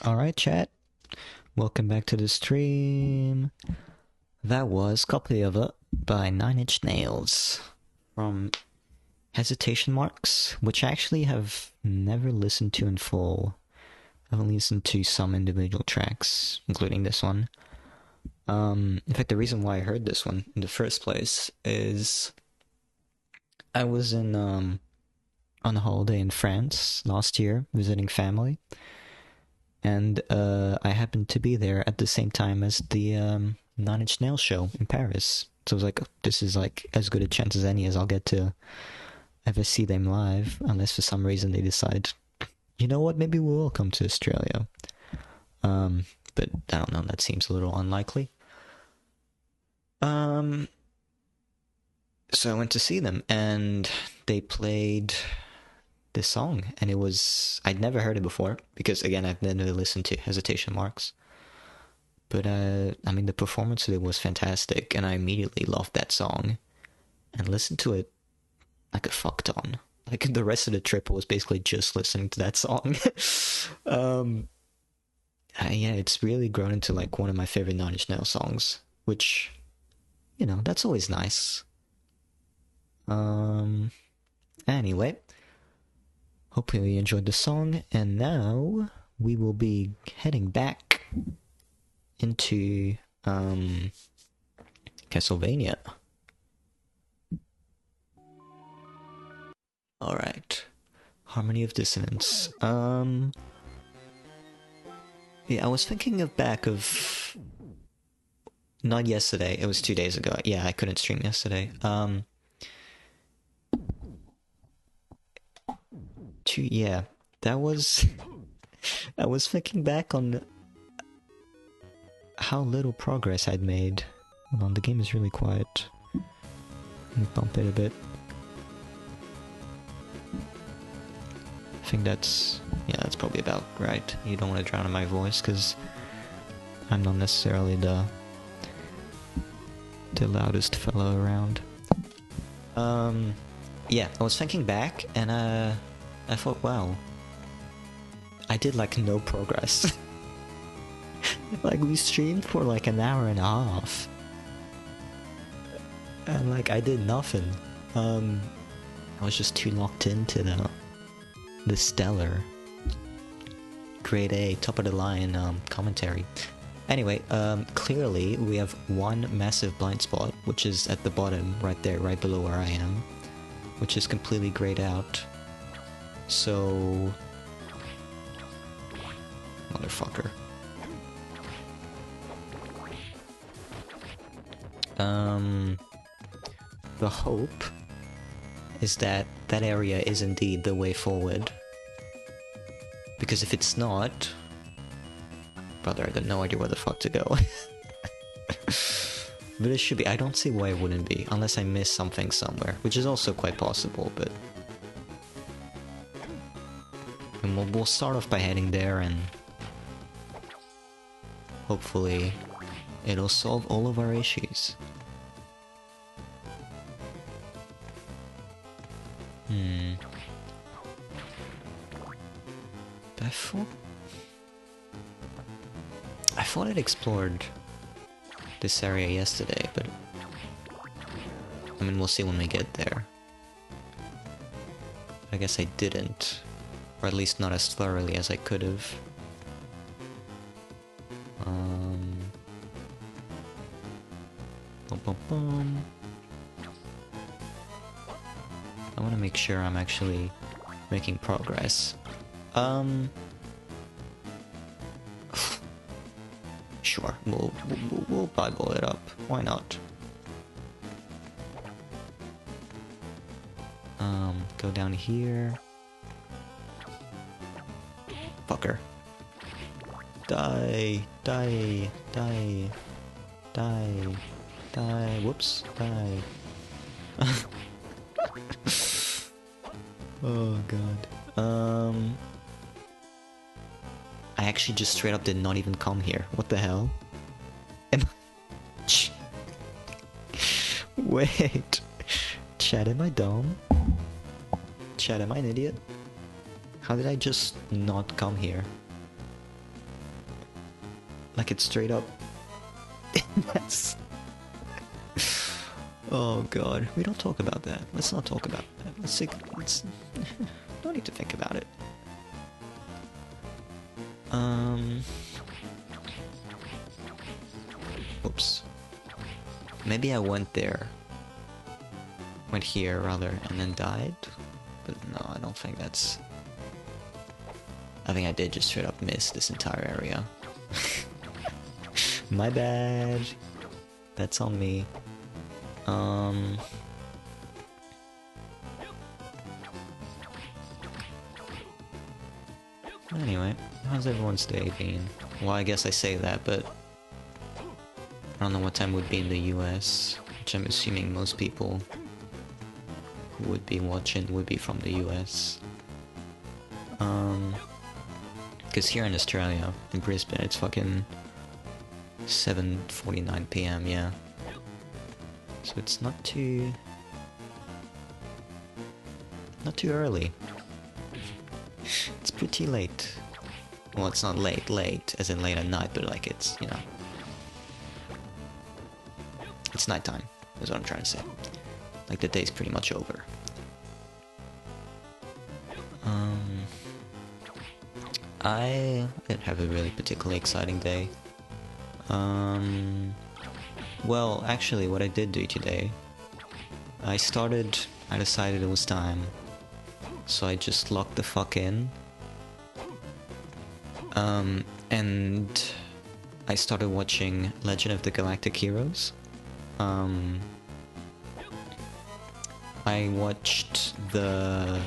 Alright, chat. Welcome back to the stream. That was Copy of It by Nine Inch Nails from Hesitation Marks, which I actually have never listened to in full. I've only listened to some individual tracks, including this one. In fact, the reason why I heard this one in the first place is I was on a holiday in France last year, visiting family. And I happened to be there at the same time as the Nine Inch Nails show in Paris. So I was like, this is like as good a chance as any as I'll get to ever see them live, unless for some reason they decide, you know what, maybe we will come to Australia. But I don't know, that seems a little unlikely. So I went to see them, and they played this song, and I'd never heard it before, because again, I've never listened to Hesitation Marks. But I mean, the performance of it was fantastic, and I immediately loved that song, and listened to it like a fuck ton. Like the rest of the trip was basically just listening to that song. Yeah, it's really grown into like one of my favorite Nine Inch Nails songs, which, you know, that's always nice. Anyway, hopefully you enjoyed the song, and now we will be heading back into Castlevania. Alright. Harmony of Dissonance. Yeah, I was thinking of not yesterday, it was 2 days ago. Yeah, I couldn't stream yesterday. Yeah, that was I was thinking back on how little progress I'd made. Hold on, the game is really quiet. Let me bump it a bit. I think that's probably about right. You don't want to drown in my voice, because I'm not necessarily the loudest fellow around. Yeah, I was thinking back, and I thought, wow, I did like no progress. Like, we streamed for like an hour and a half, and like I did nothing. I was just too locked into the stellar grade A, top of the line commentary. Anyway, clearly we have one massive blind spot, which is at the bottom, right there, right below where I am, which is completely grayed out. So, motherfucker. The hope is that that area is indeed the way forward. Because if it's not, brother, I got no idea where the fuck to go. But it should be. I don't see why it wouldn't be, unless I missed something somewhere, which is also quite possible, but... And we'll start off by heading there, and hopefully it'll solve all of our issues. I thought I'd explored this area yesterday, but I mean, we'll see when we get there. I guess I didn't, or at least not as thoroughly as I could have. Boom, boom, boom. I want to make sure I'm actually making progress. Sure, we'll Bible it up. Why not? Go down here. Fucker. Die, die, die, die, die. Whoops, die. Oh god. I actually just straight up did not even come here. What the hell? Wait. Chat, am I dumb? Chat, am I an idiot? How did I just not come here? Like it's straight up. Yes. Oh god, we don't talk about that. Let's not talk about that. Let's don't need to think about it. Oops. Maybe I went here rather, and then died? But no, I don't think that's... I think I did just straight up miss this entire area. My bad. That's on me. Anyway, how's everyone's day been? Well, I guess I say that, but I don't know what time would be in the US, which I'm assuming most people who would be watching would be from the US. Because here in Australia, in Brisbane, it's fucking 7:49 PM, yeah. So it's not too early. It's pretty late. Well, it's not late, as in late at night, but like it's, you know... It's nighttime, is what I'm trying to say. Like the day's pretty much over. I didn't have a really particularly exciting day. Well, actually, what I did do today, I decided it was time, so I just locked the fuck in, and I started watching Legend of the Galactic Heroes. I watched the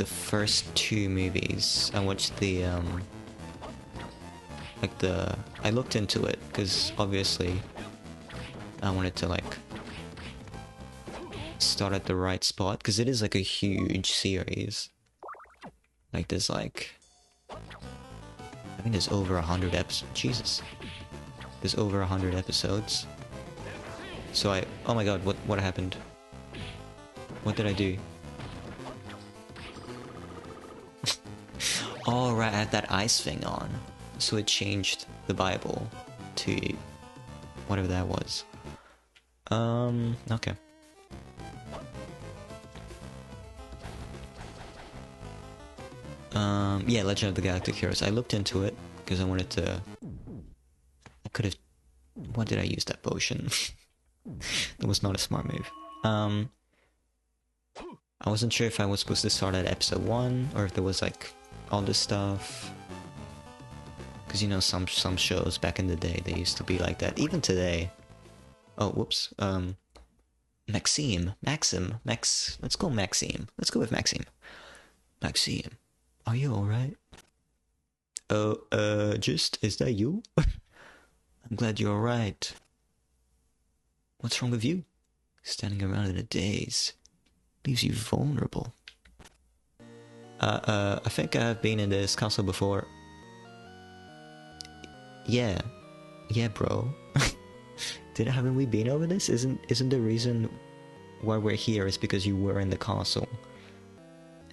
first two movies. I watched I looked into it, because obviously I wanted to like start at the right spot, because it is like a huge series. Like there's like, I think there's over 100 episodes. Jesus. There's over 100 episodes. So oh my god, what happened? What did I do? Oh right, I had that ice thing on. So it changed the Bible to whatever that was. Okay. Yeah, Legend of the Galactic Heroes. I looked into it because I wanted to... I could have... What did I use that potion? That was not a smart move. I wasn't sure if I was supposed to start at episode 1 or if there was like all this stuff. Because you know, some shows back in the day, they used to be like that. Even today. Oh, whoops. Let's go Maxime. Let's go with Maxime. Maxime, are you alright? Is that you? I'm glad you're alright. What's wrong with you? Standing around in a daze leaves you vulnerable. I think I've been in this castle before. Yeah, bro. Haven't we been over this? Isn't the reason why we're here is because you were in the castle,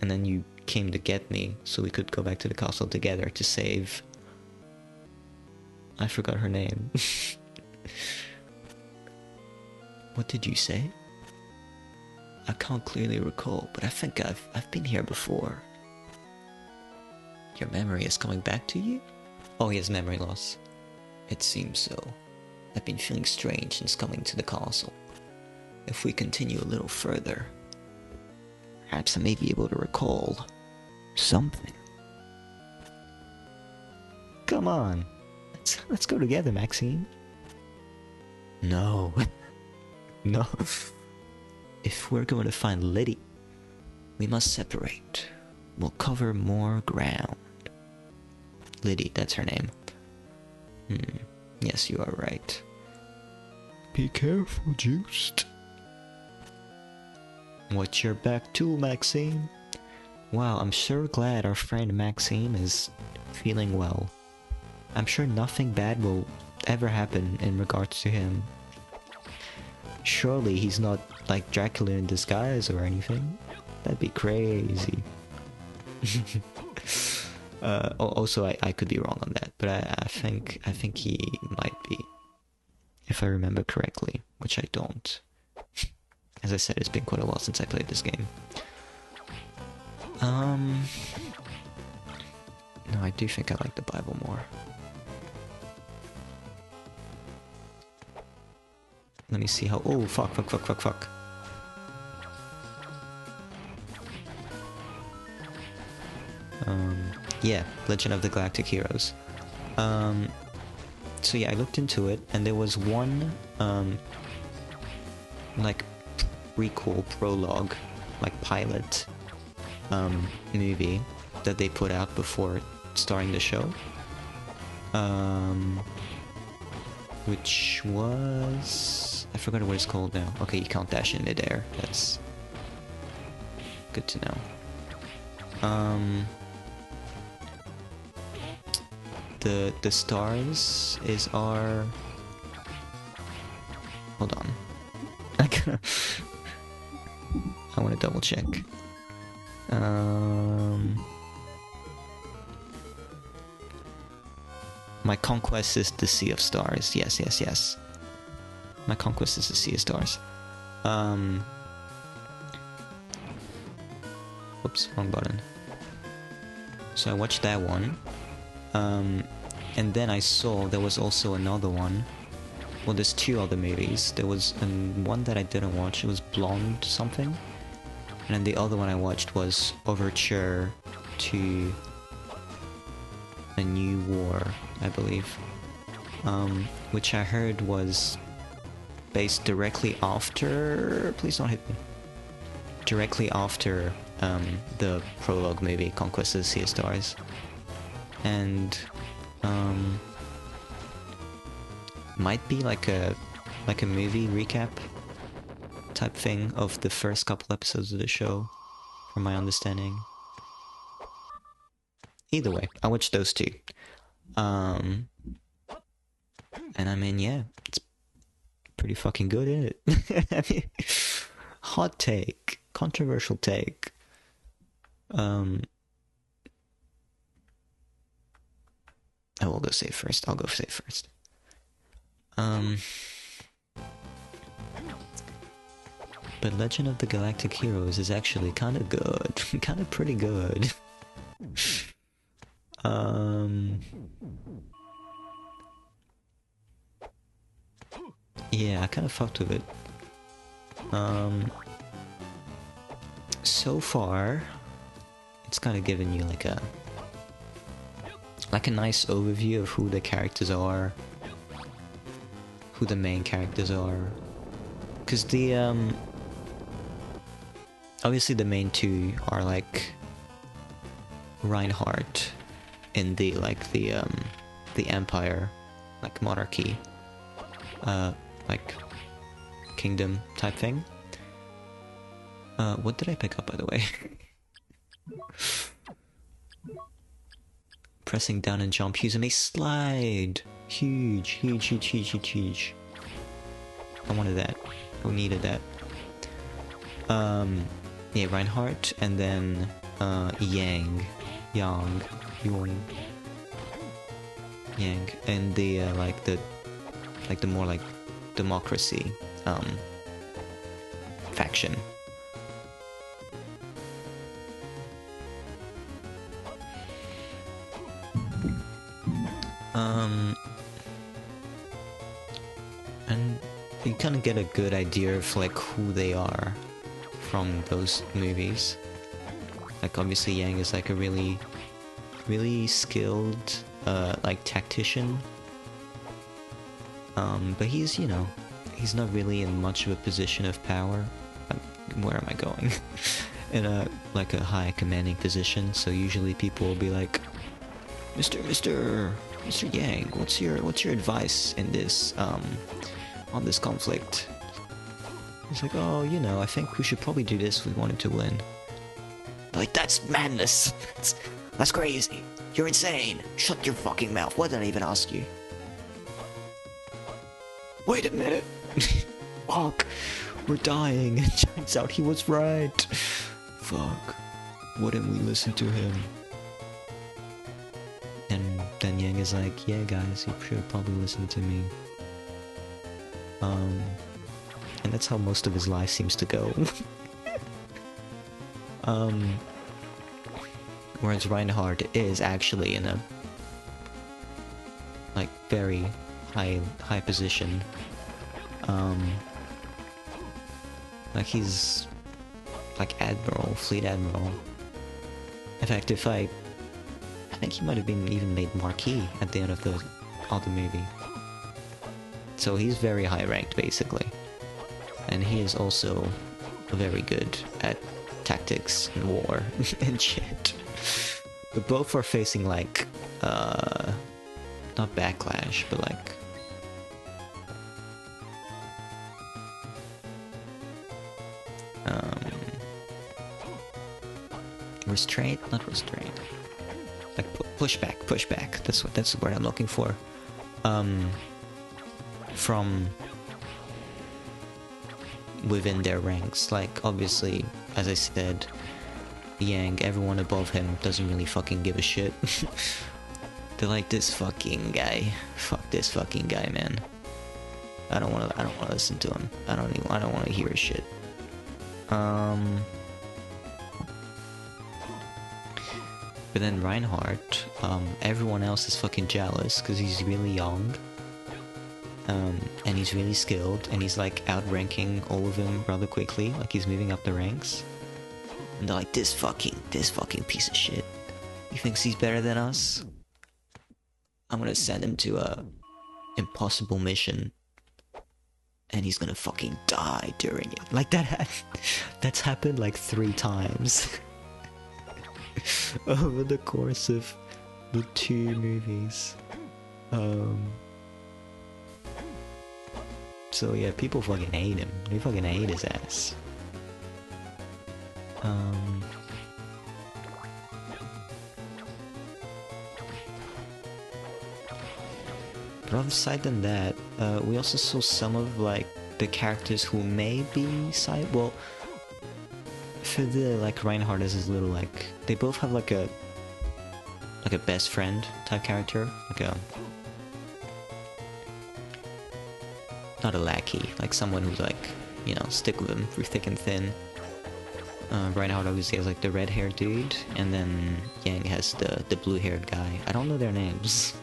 and then you came to get me, so we could go back to the castle together to save... I forgot her name. What did you say? I can't clearly recall, but I think I've been here before. Your memory is coming back to you? Oh, he has memory loss. It seems so. I've been feeling strange since coming to the castle. If we continue a little further, perhaps I may be able to recall something. Come on, let's go together, Maxine. No. No. If we're going to find Liddy, we must separate. We'll cover more ground. Liddy, that's her name. Yes, you are right. Be careful, Juiced. What's your back to, Maxine? Wow, I'm sure glad our friend Maxine is feeling well. I'm sure nothing bad will ever happen in regards to him. Surely he's not like Dracula in disguise or anything. That'd be crazy. Also, I could be wrong on that, but I think he might be, if I remember correctly, which I don't. As I said, it's been quite a while since I played this game. No, I do think I like the Bible more. Let me see how. Oh, fuck. Yeah, Legend of the Galactic Heroes. So yeah, I looked into it, and there was one, like, prequel prologue, like pilot, movie that they put out before starting the show. Which was... I forgot what it's called now. Okay, you can't dash in midair. That's good to know. The stars is our... Hold on. I want to double check. My conquest is the Sea of Stars. Yes. My conquest is the Sea of Stars. Whoops, wrong button. So I watched that one. And then I saw there was also another one. Well, there's two other movies. There was one that I didn't watch. It was Blonde something. And then the other one I watched was Overture to a New War, I believe. Which I heard was based directly after... Please don't hit me. Directly after the prologue movie, Conquest of the Sea of Stars. And might be like a movie recap type thing of the first couple episodes of the show, from my understanding. Either way, I watched those two. And I mean, yeah, it's pretty fucking good, isn't it? I mean, hot take, controversial take. I will go save first. I'll go save first. But Legend of the Galactic Heroes is actually kind of good. Kind of pretty good. Yeah, I kind of fucked with it. So far, it's kind of given you like a nice overview of who the characters are, who the main characters are. Because the obviously the main two are like Reinhardt in the Empire, like monarchy, like kingdom type thing. What did I pick up, by the way? Pressing down and jump using a slide. Huge. I wanted that. I needed that. Yeah, Reinhardt, and then Yang, and the the more like democracy faction. And you kind of get a good idea of like who they are from those movies. Like obviously Yang is like a really skilled like tactician. But he's, you know, he's not really in much of a position of power. Where am I going? In a like a high commanding position, so usually people will be like, Mr. Yang, what's your advice in this on this conflict? He's like, oh, you know, I think we should probably do this if we wanted to win. Like, that's madness. That's crazy. You're insane. Shut your fucking mouth. What did I even ask you? Wait a minute. Fuck. We're dying. It turns out he was right. Fuck. Why didn't we listen to him? then Yang is like, yeah guys, you should probably listen to me. And that's how most of his life seems to go. Whereas Reinhardt is actually in a like very high position. Like he's like admiral, fleet admiral. In fact, I think he might have been even made Marquis at the end of the movie. So he's very high ranked basically. And he is also very good at tactics and war and shit. But both are facing like not backlash, but like restraint, not restraint. Like pushback. That's the word I'm looking for. From within their ranks. Like obviously, as I said, Yang, everyone above him doesn't really fucking give a shit. They're like, this fucking guy. Fuck this fucking guy, man. I don't wanna listen to him. I don't wanna hear his shit. But then Reinhardt, everyone else is fucking jealous because he's really young. And he's really skilled, and he's like outranking all of them rather quickly, like he's moving up the ranks. And they're like, this fucking piece of shit. He thinks he's better than us? I'm gonna send him to a impossible mission. And he's gonna fucking die during it. Like that's happened like 3 times. Over the course of the 2 movies. So yeah, people fucking hate him. They fucking hate his ass. But aside than that, we also saw some of like the characters who may be side. Well, for the like Reinhardt is his little like they both have like a best friend type character, like a not a lackey, like someone who's like, you know, stick with him through thick and thin. Reinhardt obviously has like the red-haired dude, and then Yang has the blue-haired guy. I don't know their names.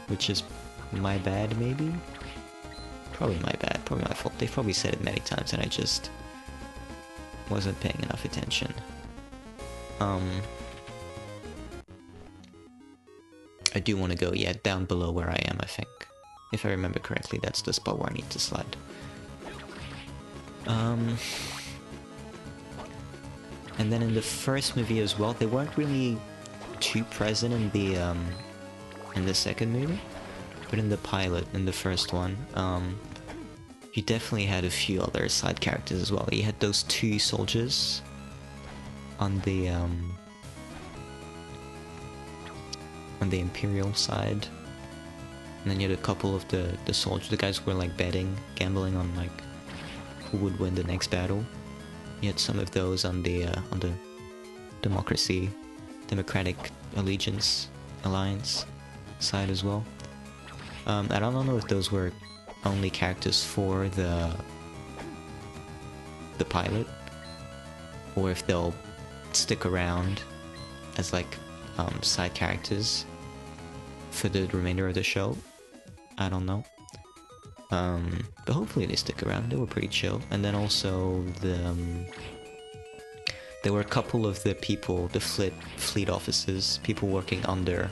Which is my bad, maybe? Probably my bad, probably my fault. They've probably said it many times and I just wasn't paying enough attention. I do want to go, yeah, down below where I am, I think. If I remember correctly, that's the spot where I need to slide. And then in the first movie as well, they weren't really too present in the second movie, but in the pilot, in the first one, you definitely had a few other side characters as well. You had those 2 soldiers on the Imperial side, and then you had a couple of the soldiers, the guys who were like gambling on like who would win the next battle. You had some of those on the Democratic Alliance side as well. I don't know if those were only characters for the pilot, or if they'll stick around as like side characters for the remainder of the show. I don't know. But hopefully they stick around. They were pretty chill. And then also there were a couple of the people, the fleet officers, people working under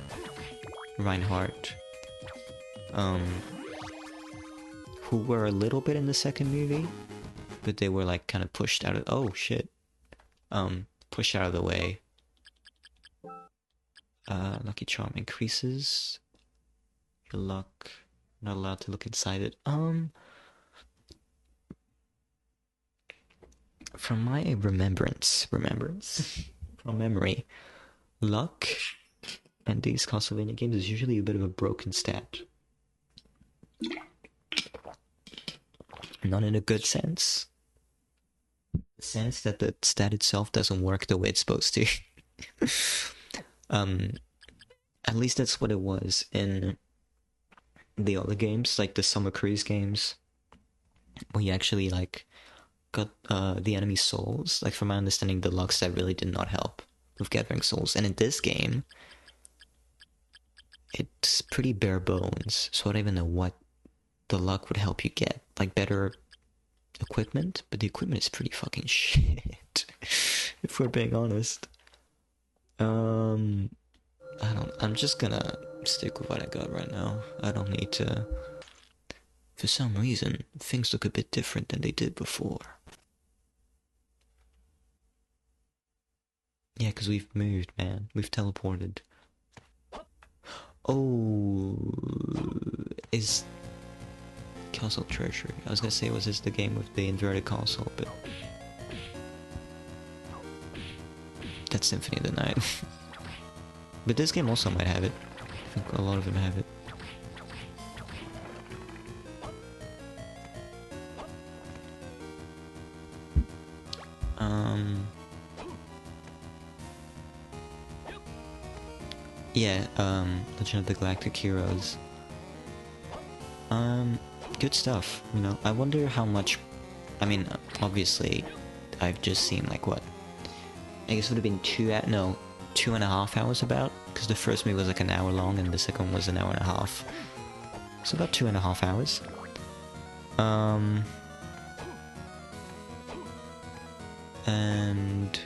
Reinhardt, who were a little bit in the second movie, but they were like kind of pushed out of, oh shit, pushed out of the way. Lucky Charm increases your luck. Not allowed to look inside it. From my remembrance, from memory, luck and these Castlevania games is usually a bit of a broken stat. Not in a good sense. The sense that the stat itself doesn't work the way it's supposed to. Um, at least that's what it was in the other games, like the Summer Cruise games, where you actually like got the enemy souls. Like from my understanding, the luck set really did not help with gathering souls, and in this game, it's pretty bare bones. So I don't even know what the luck would help you get. Like better equipment, but the equipment is pretty fucking shit. If we're being honest. I'm just gonna stick with what I got right now. I don't need to. For some reason, things look a bit different than they did before. Yeah, because we've moved, man. We've teleported. Oh, is Castle Treasury. I was gonna say, was this the game with the inverted console, but that's Symphony of the Night. But this game also might have it. I think a lot of them have it. Yeah, Legend of the Galactic Heroes. Good stuff, you know. I wonder how much... I mean, obviously, I've just seen, like, what? I guess it would have been 2.5 hours about, because the first movie was like an hour long and the second one was an hour and a half. So about 2.5 hours. And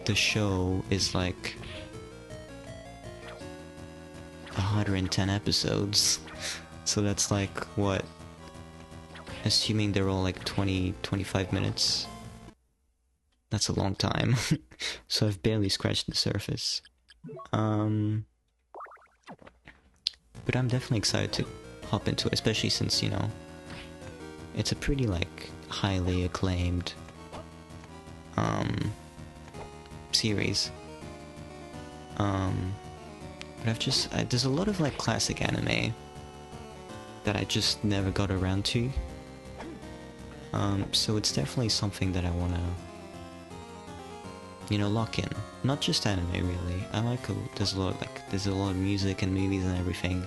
the show is like 110 episodes. So that's like, what? Assuming they're all like 20-25 minutes. That's a long time. So I've barely scratched the surface. But I'm definitely excited to hop into it, especially since, you know, it's a pretty like highly acclaimed series. But there's a lot of like classic anime that I just never got around to. So it's definitely something that I wanna, you know, lock in. Not just anime, really. I like there's a lot of music and movies and everything.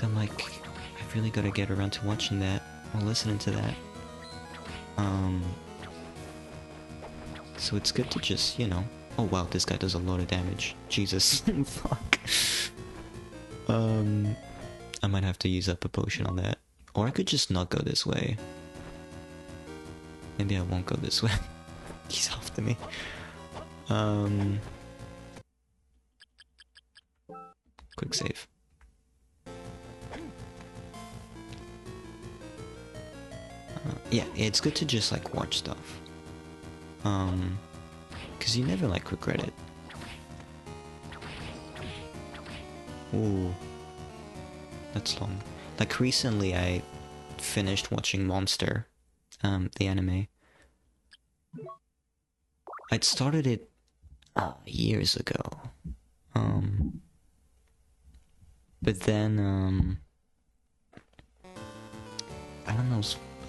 I'm like, I've really got to get around to watching that or listening to that. So it's good to just, you know. Oh wow, this guy does a lot of damage. Jesus, fuck. I might have to use up a potion on that, or I could just not go this way. Maybe I won't go this way. He's after me. Quick save. Yeah, it's good to just like watch stuff. Cause you never like regret it. Ooh. That's long. Like recently I finished watching Monster, the anime. I'd started it years ago. But then I don't know,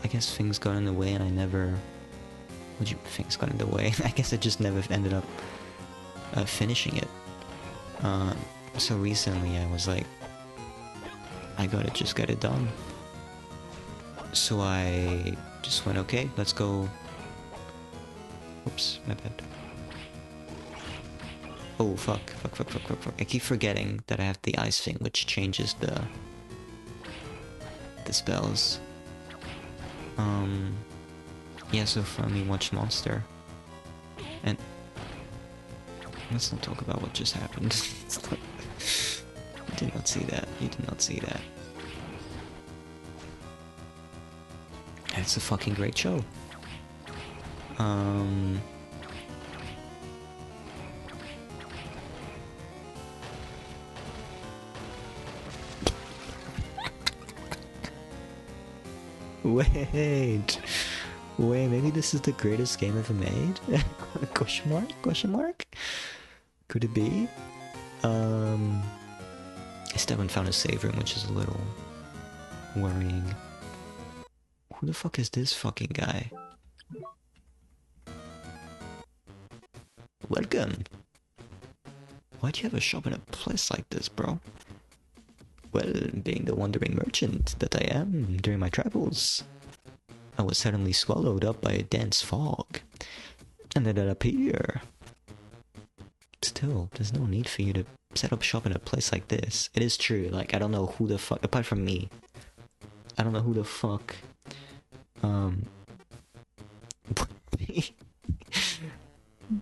I guess things got in the way and I never... things got in the way? I guess I just never ended up finishing it. So recently I was like, I gotta just get it done. So I just went, okay, let's go... Oops, my bad. Oh, fuck. I keep forgetting that I have the ice thing, which changes the spells. Yeah, so finally watched Monster. And let's not talk about what just happened. You did not see that. You did not see that. It's a fucking great show. Wait, maybe this is the greatest game ever made? Question mark? Could it be? I still haven't found a save room, which is a little worrying. Who the fuck is this fucking guy? Welcome. Why'd you have a shop in a place like this, bro? Well, being the wandering merchant that I am during my travels, I was suddenly swallowed up by a dense fog, and ended up here. Still, there's no need for you to set up shop in a place like this. It is true, like, I don't know who the fuck, apart from me, I don't know who the fuck,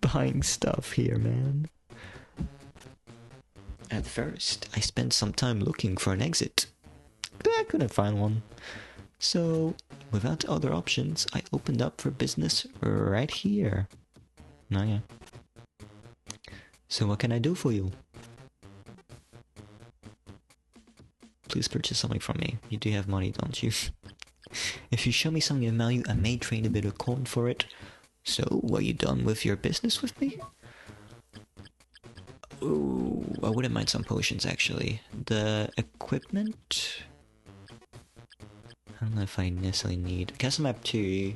buying stuff here, man. At first, I spent some time looking for an exit, but I couldn't find one. So, without other options, I opened up for business right here. Oh yeah. So what can I do for you? Please purchase something from me. You do have money, don't you? If you show me something of value, I may trade a bit of coin for it. So, are you done with your business with me? Oh, I wouldn't mind some potions, actually. The equipment... I don't know if I necessarily need... Castle Map 2...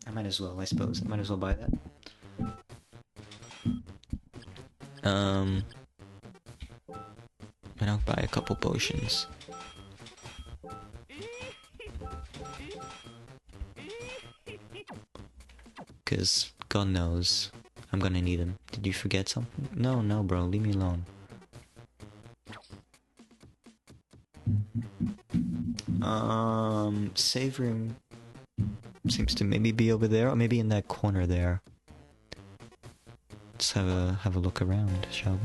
I might as well, I suppose. I might as well buy that. And I'll buy a couple potions. Cause God knows I'm gonna need them. Did you forget something? No, bro, leave me alone. Save room seems to maybe be over there, or maybe in that corner there. Let's have a look around, shall we?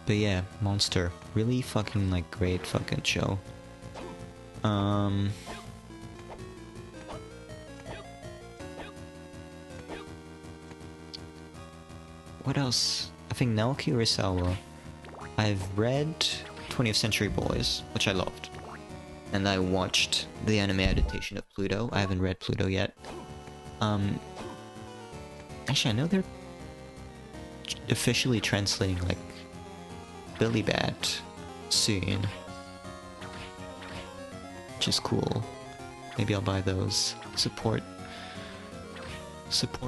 But yeah, Monster. Really fucking, like, great fucking show. What else? I think Naoki Urasawa. I've read 20th Century Boys, which I loved. And I watched the anime adaptation of Pluto. I haven't read Pluto yet. Actually, I know they're officially translating, like, Billy Bat soon. Which is cool. Maybe I'll buy those. Support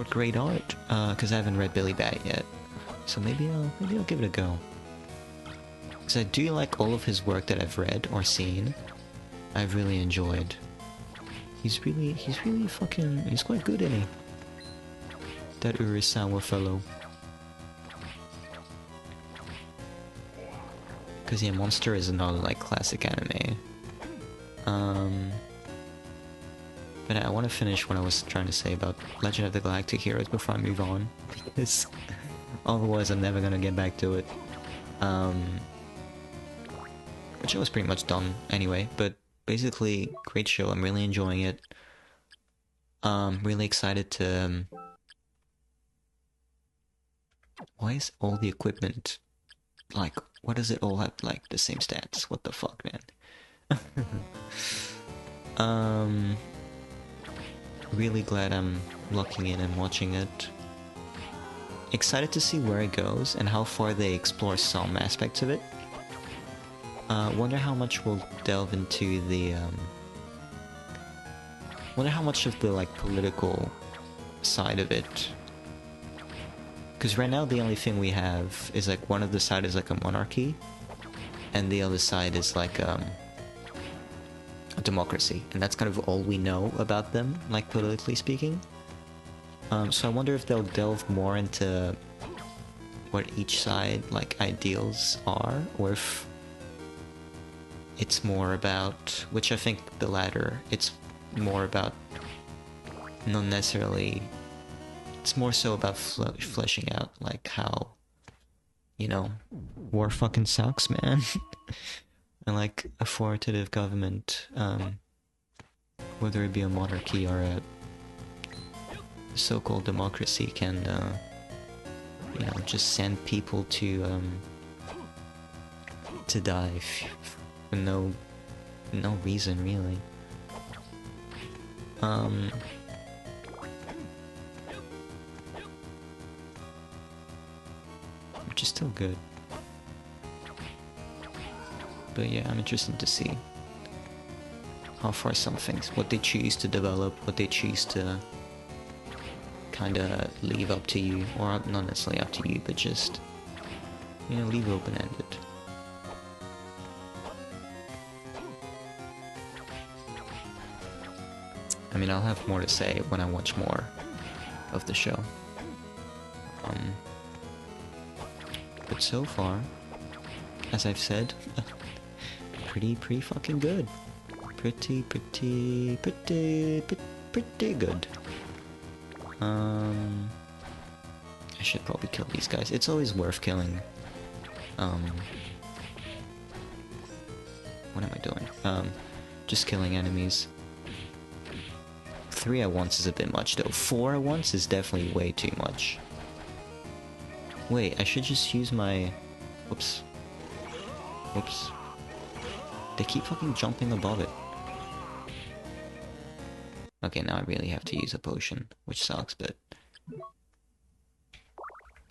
great art. Cause I haven't read Billy Bat yet. So maybe I'll give it a go. Cause I do like all of his work that I've read or seen. I've really enjoyed. He's really fucking, he's quite good, isn't he? That Urasawa fellow. Cause yeah, Monster is another, like, classic anime. But I want to finish what I was trying to say about Legend of the Galactic Heroes before I move on, because otherwise I'm never gonna get back to it. Which I was pretty much done anyway, but basically, great show, I'm really enjoying it. Really excited to... why is all the equipment, like, what does it all have, like, the same stats? What the fuck, man? Really glad I'm locking in and watching it. Excited to see where it goes and how far they explore some aspects of it. Wonder how much we'll delve into the, wonder how much of the, like, political side of it. Because right now the only thing we have is, like, one of the side is, like, a monarchy, and the other side is, like, a democracy, and that's kind of all we know about them, like, politically speaking. So I wonder if they'll delve more into what each side, like, ideals are, or if it's more about, which I think the latter, it's more about, not necessarily, it's more so about fleshing out, like, how, you know, war fucking sucks, man. And, like, authoritative government, whether it be a monarchy or a so-called democracy, can, you know, just send people to die for no reason, really. Which is still good. But yeah, I'm interested to see. how far some things, what they choose to develop, what they choose to kind of leave up to you, or not necessarily up to you, but just, you know, leave open-ended. I mean, I'll have more to say when I watch more of the show. But so far, as I've said, pretty fucking good. Pretty good. I should probably kill these guys. It's always worth killing. What am I doing? Just killing enemies. 3 at once is a bit much though. 4 at once is definitely way too much. Wait, I should just use my... Whoops. Whoops. They keep fucking jumping above it. Okay, now I really have to use a potion, which sucks, but...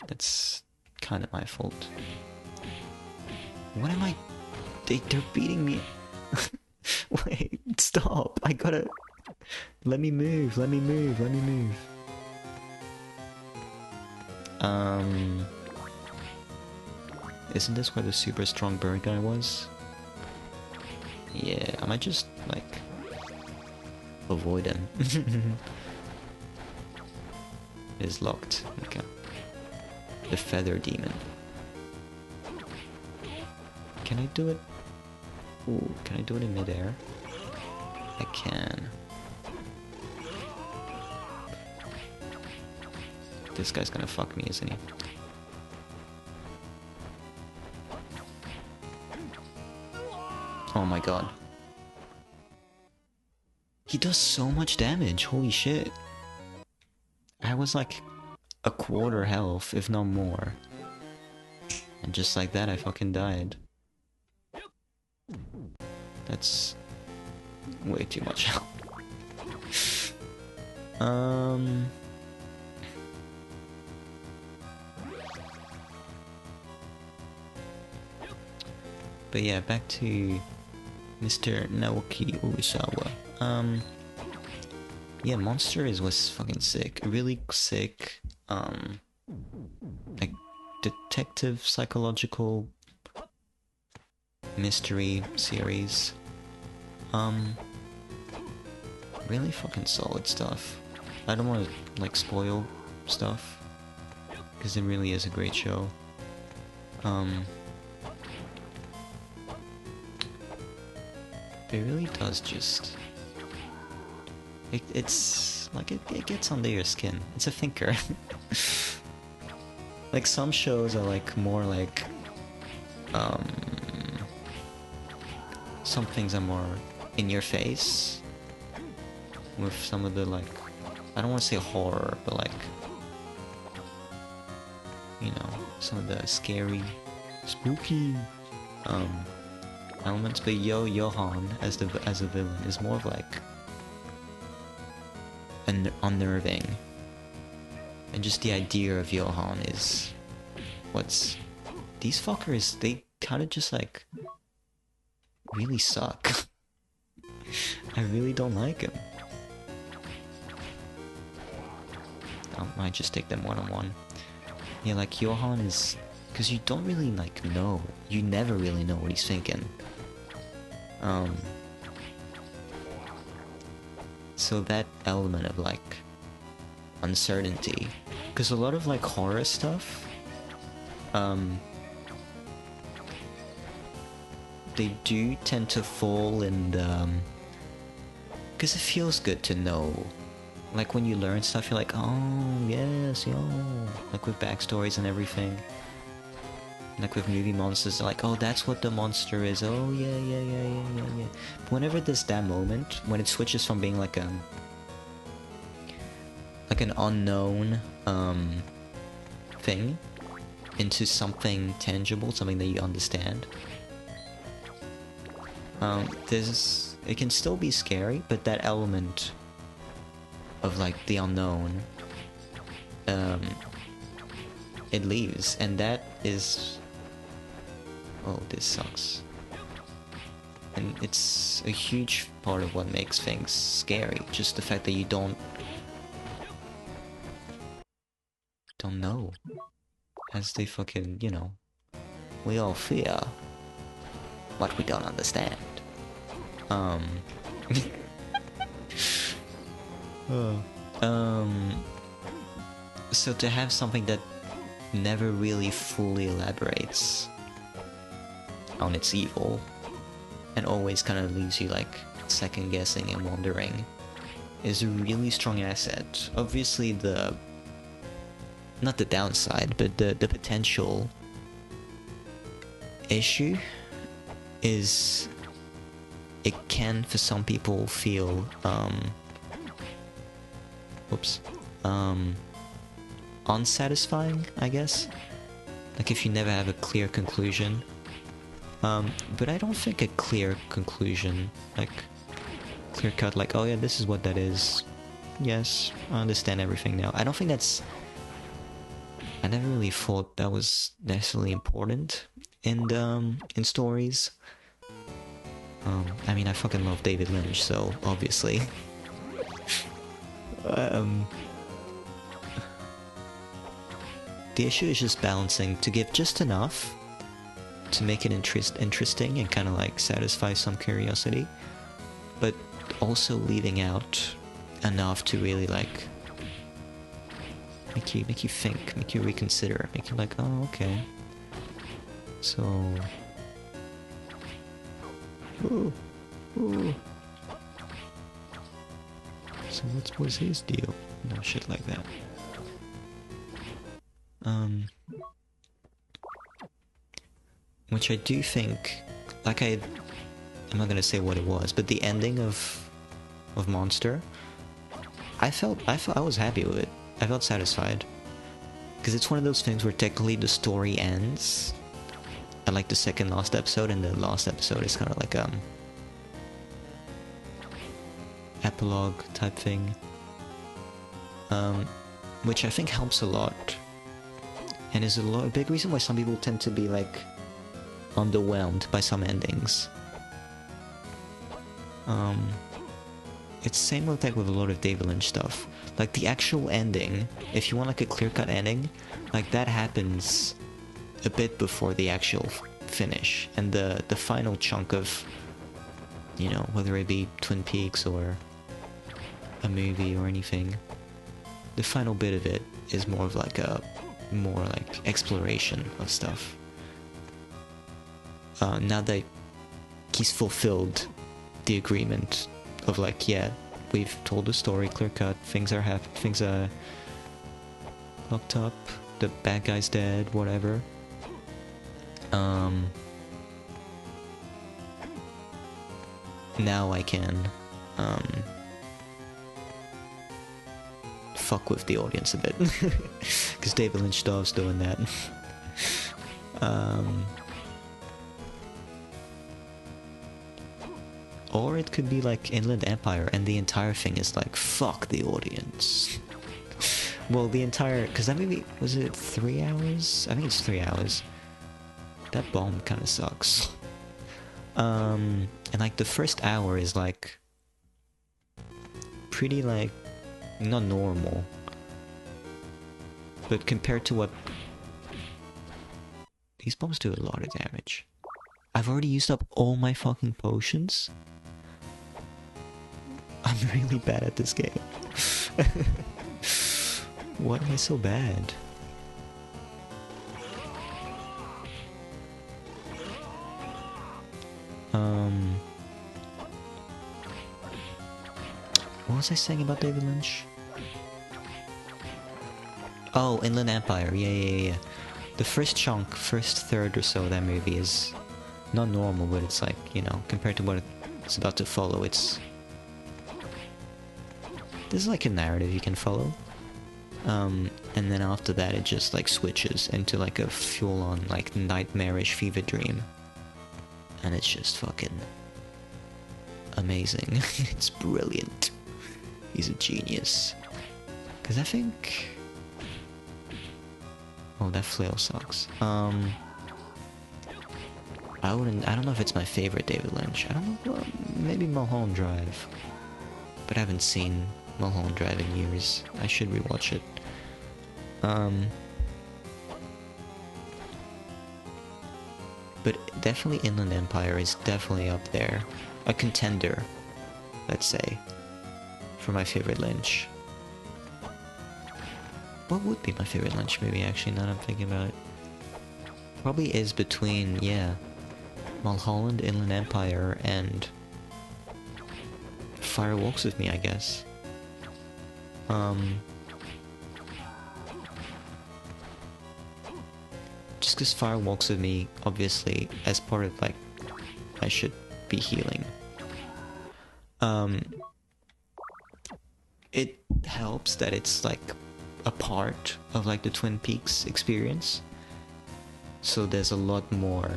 That's kind of my fault. What am I... They're beating me... Wait, stop! I gotta... Let me move, let me move, let me move. Isn't this where the super strong bird guy was? Yeah, I might just, like, avoid him. It is locked. Okay. The feather demon. Can I do it? Ooh, can I do it in midair? I can. This guy's gonna fuck me, isn't he? Oh my god. He does so much damage, holy shit. I was like a quarter health, if not more. And just like that, I fucking died. That's way too much health. But yeah, back to Mr. Naoki Urisawa. Yeah, Monsters was fucking sick. Really sick, like, detective, psychological mystery series. Really fucking solid stuff. I don't want to, like, spoil stuff, because it really is a great show. It really does just... It's like, it gets under your skin. It's a thinker. Like, some shows are like more like... some things are more in your face. With some of the, like... I don't want to say horror, but like... You know, some of the scary, spooky... elements, but Johan as a villain is more of like unnerving, and just the idea of Johan is what's... These fuckers, they kind of just like really suck. I really don't like him. I might just take them one-on-one. Yeah, like Johan is... Because you don't really, like, know. You never really know what he's thinking. So that element of, like, uncertainty. Because a lot of, like, horror stuff, they do tend to fall in the... Because it feels good to know. Like, when you learn stuff, you're like, oh, yes, yo. Like, with backstories and everything. Like with movie monsters, they're like, oh, that's what the monster is. Oh, yeah. But whenever there's that moment, when it switches from being like an unknown thing into something tangible, something that you understand, it can still be scary, but that element of like the unknown, it leaves, and that is... Oh, this sucks. And it's a huge part of what makes things scary. Just the fact that you don't know. As they fucking, you know, we all fear what we don't understand. Uh, so to have something that never really fully elaborates on its evil and always kind of leaves you like second guessing and wondering is a really strong asset. Obviously not the downside, but the potential issue is it can for some people feel unsatisfying, I guess. Like if you never have a clear conclusion. But I don't think a clear conclusion, like clear cut, like, oh yeah, this is what that is. Yes, I understand everything now. I don't think that's... I never really thought that was necessarily important in stories. I mean, I fucking love David Lynch, so obviously. The issue is just balancing to give just enough to make it interesting and kind of like satisfy some curiosity, but also leaving out enough to really like make you think, make you reconsider, make you like, oh, okay. So, ooh. So what was his deal? No shit like that. Which I do think, like I'm not gonna say what it was, but the ending of Monster, I was happy with it. I felt satisfied. Because it's one of those things where technically the story ends at like the second last episode, and the last episode is kind of like epilogue type thing. Which I think helps a lot. And is a big reason why some people tend to be like underwhelmed by some endings. It's the same with like with a lot of David Lynch stuff. Like the actual ending, if you want like a clear-cut ending, like that happens a bit before the actual finish. And the final chunk of, you know, whether it be Twin Peaks or a movie or anything, the final bit of it is more of like a more like exploration of stuff. Now that he's fulfilled the agreement of like, yeah, we've told the story clear cut, things are locked up, the bad guy's dead, whatever. Now I can fuck with the audience a bit, because David Lynch loves doing that. Or it could be like Inland Empire, and the entire thing is like, fuck the audience. Well, the entire... because that movie... was it 3 hours? I think it's 3 hours. That bomb kind of sucks. And like the first hour is like... pretty like... not normal. But compared to what... these bombs do a lot of damage. I've already used up all my fucking potions. I'm really bad at this game. Why am I so bad? What was I saying about David Lynch? Oh, Inland Empire, yeah. The first chunk, first third or so of that movie is not normal, but it's like, you know, compared to what it's about to follow, it's... there's like a narrative you can follow. And then after that it just like switches into like a full-on like nightmarish fever dream. And it's just fucking amazing. It's brilliant. He's a genius. Cause I think... oh, that flail sucks. I I don't know if it's my favorite David Lynch. I don't know, well, maybe Mulholland Drive. But I haven't seen Mulholland Drive in years. I should rewatch it. But definitely Inland Empire is definitely up there. A contender, let's say, for my favorite Lynch. What would be my favorite Lynch movie, actually, now that I'm thinking about it? Probably is between, yeah, Mulholland, Inland Empire, and Fire Walks With Me, I guess. Just because Fire Walks With Me, obviously, as part of, like, I should be healing. It helps that it's, like, a part of, like, the Twin Peaks experience. So there's a lot more,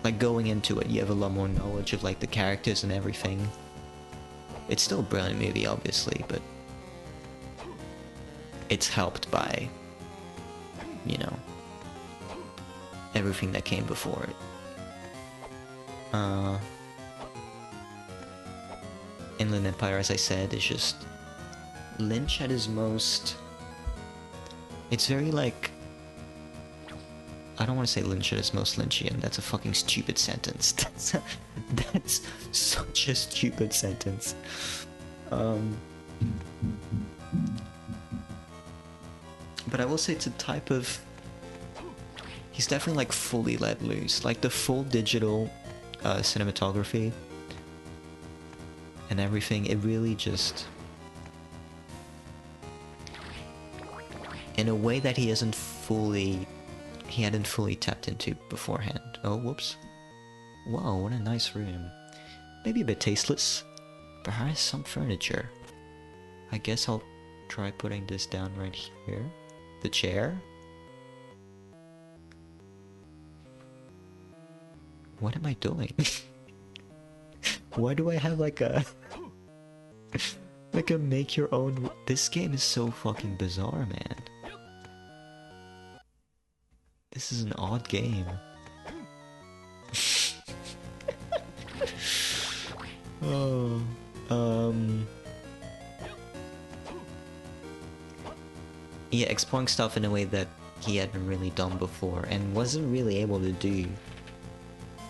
like, going into it, you have a lot more knowledge of, like, the characters and everything. It's still a brilliant movie, obviously, but it's helped by, you know, everything that came before it. Inland Empire, as I said, is just Lynch at his most. It's very like, I don't want to say Lynch at his most Lynchian. That's a fucking stupid sentence. That's such a stupid sentence. But I will say it's a type of. He's definitely like fully let loose. Like the full digital cinematography and everything. It really just. In a way that he hadn't fully tapped into beforehand. Oh, whoops. Whoa, what a nice room. Maybe a bit tasteless, but has some furniture. I guess I'll try putting this down right here. The chair. What am I doing? Why do I have like a... like a make your own... This game is so fucking bizarre, man. This is an odd game. Oh, yeah, exploring stuff in a way that he hadn't really done before and wasn't really able to do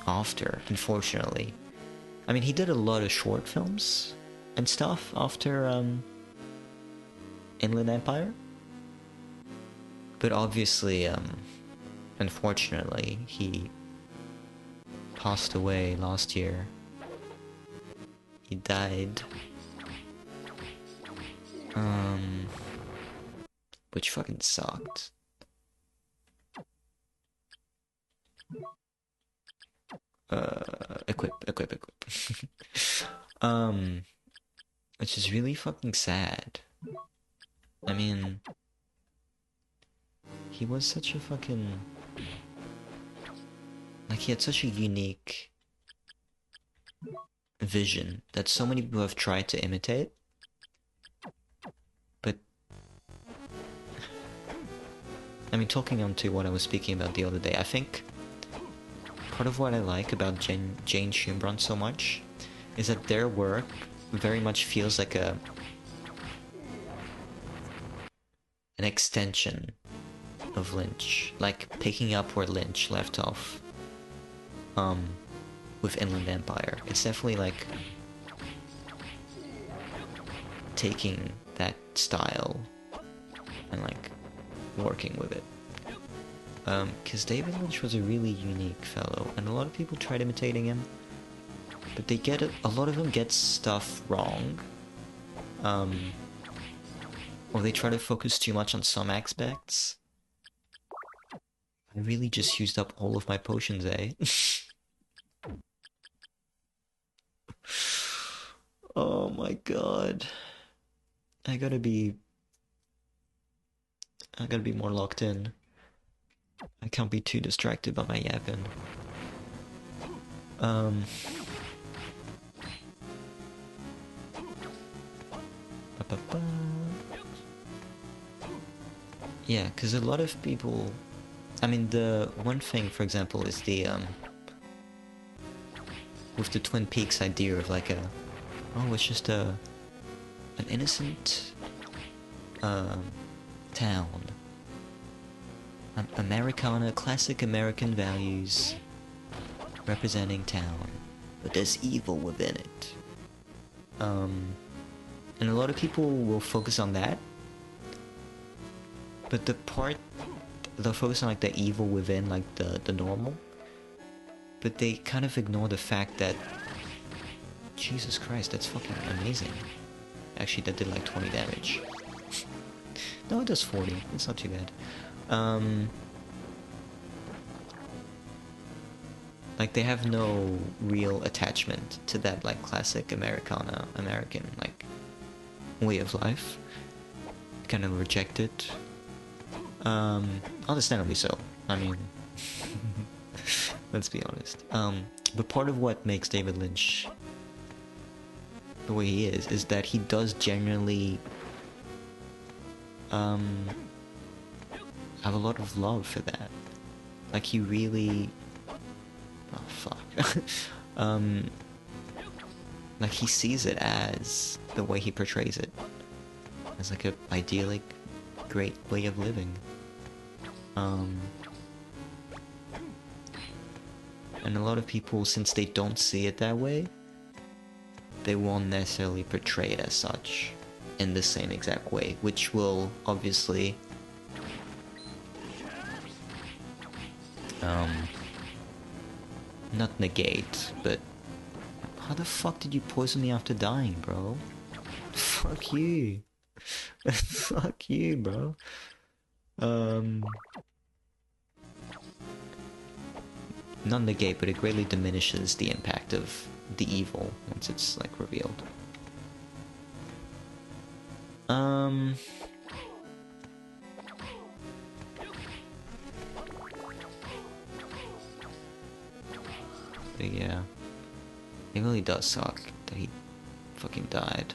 after, unfortunately. I mean, he did a lot of short films and stuff after Inland Empire, but obviously unfortunately he passed away last year. He died, which fucking sucked. Equip. Which is really fucking sad. I mean, he was such a fucking... Like, he had such a unique vision that so many people have tried to imitate. But... I mean, talking on to what I was speaking about the other day, I think part of what I like about Jane Schumbrun so much is that their work very much feels like an extension of Lynch, like picking up where Lynch left off with Inland Empire. It's definitely like taking that style and like working with it. Because David Lynch was a really unique fellow, and a lot of people tried imitating him, but they get it. A lot of them get stuff wrong, or they try to focus too much on some aspects. I really just used up all of my potions, eh? Oh my god. I gotta be more locked in. I can't be too distracted by my yapping. Yeah, because a lot of people... I mean, the one thing, for example, is the with the Twin Peaks idea of like it's just an innocent town. Americana, classic American values representing town, but there's evil within it. And a lot of people will focus on that, but they'll focus on like the evil within, like the normal, but they kind of ignore the fact that, Jesus Christ, that's fucking amazing. Actually, that did like 20 damage. No, it does 40. It's not too bad. Like, they have no real attachment to that, like, classic American, like, way of life. Kind of reject it. Understandably so. I mean, let's be honest. But part of what makes David Lynch the way he is that he does genuinely have a lot of love for that. Like, he really... Oh, fuck. Like, he sees it as the way he portrays it. As like a idyllic, great way of living. And a lot of people, since they don't see it that way, they won't necessarily portray it as such in the same exact way, which will obviously not negate, but how the fuck did you poison me after dying, bro? Fuck you. Fuck you, bro. Not negate, but it greatly diminishes the impact of the evil once it's like revealed. But yeah, it really does suck that he fucking died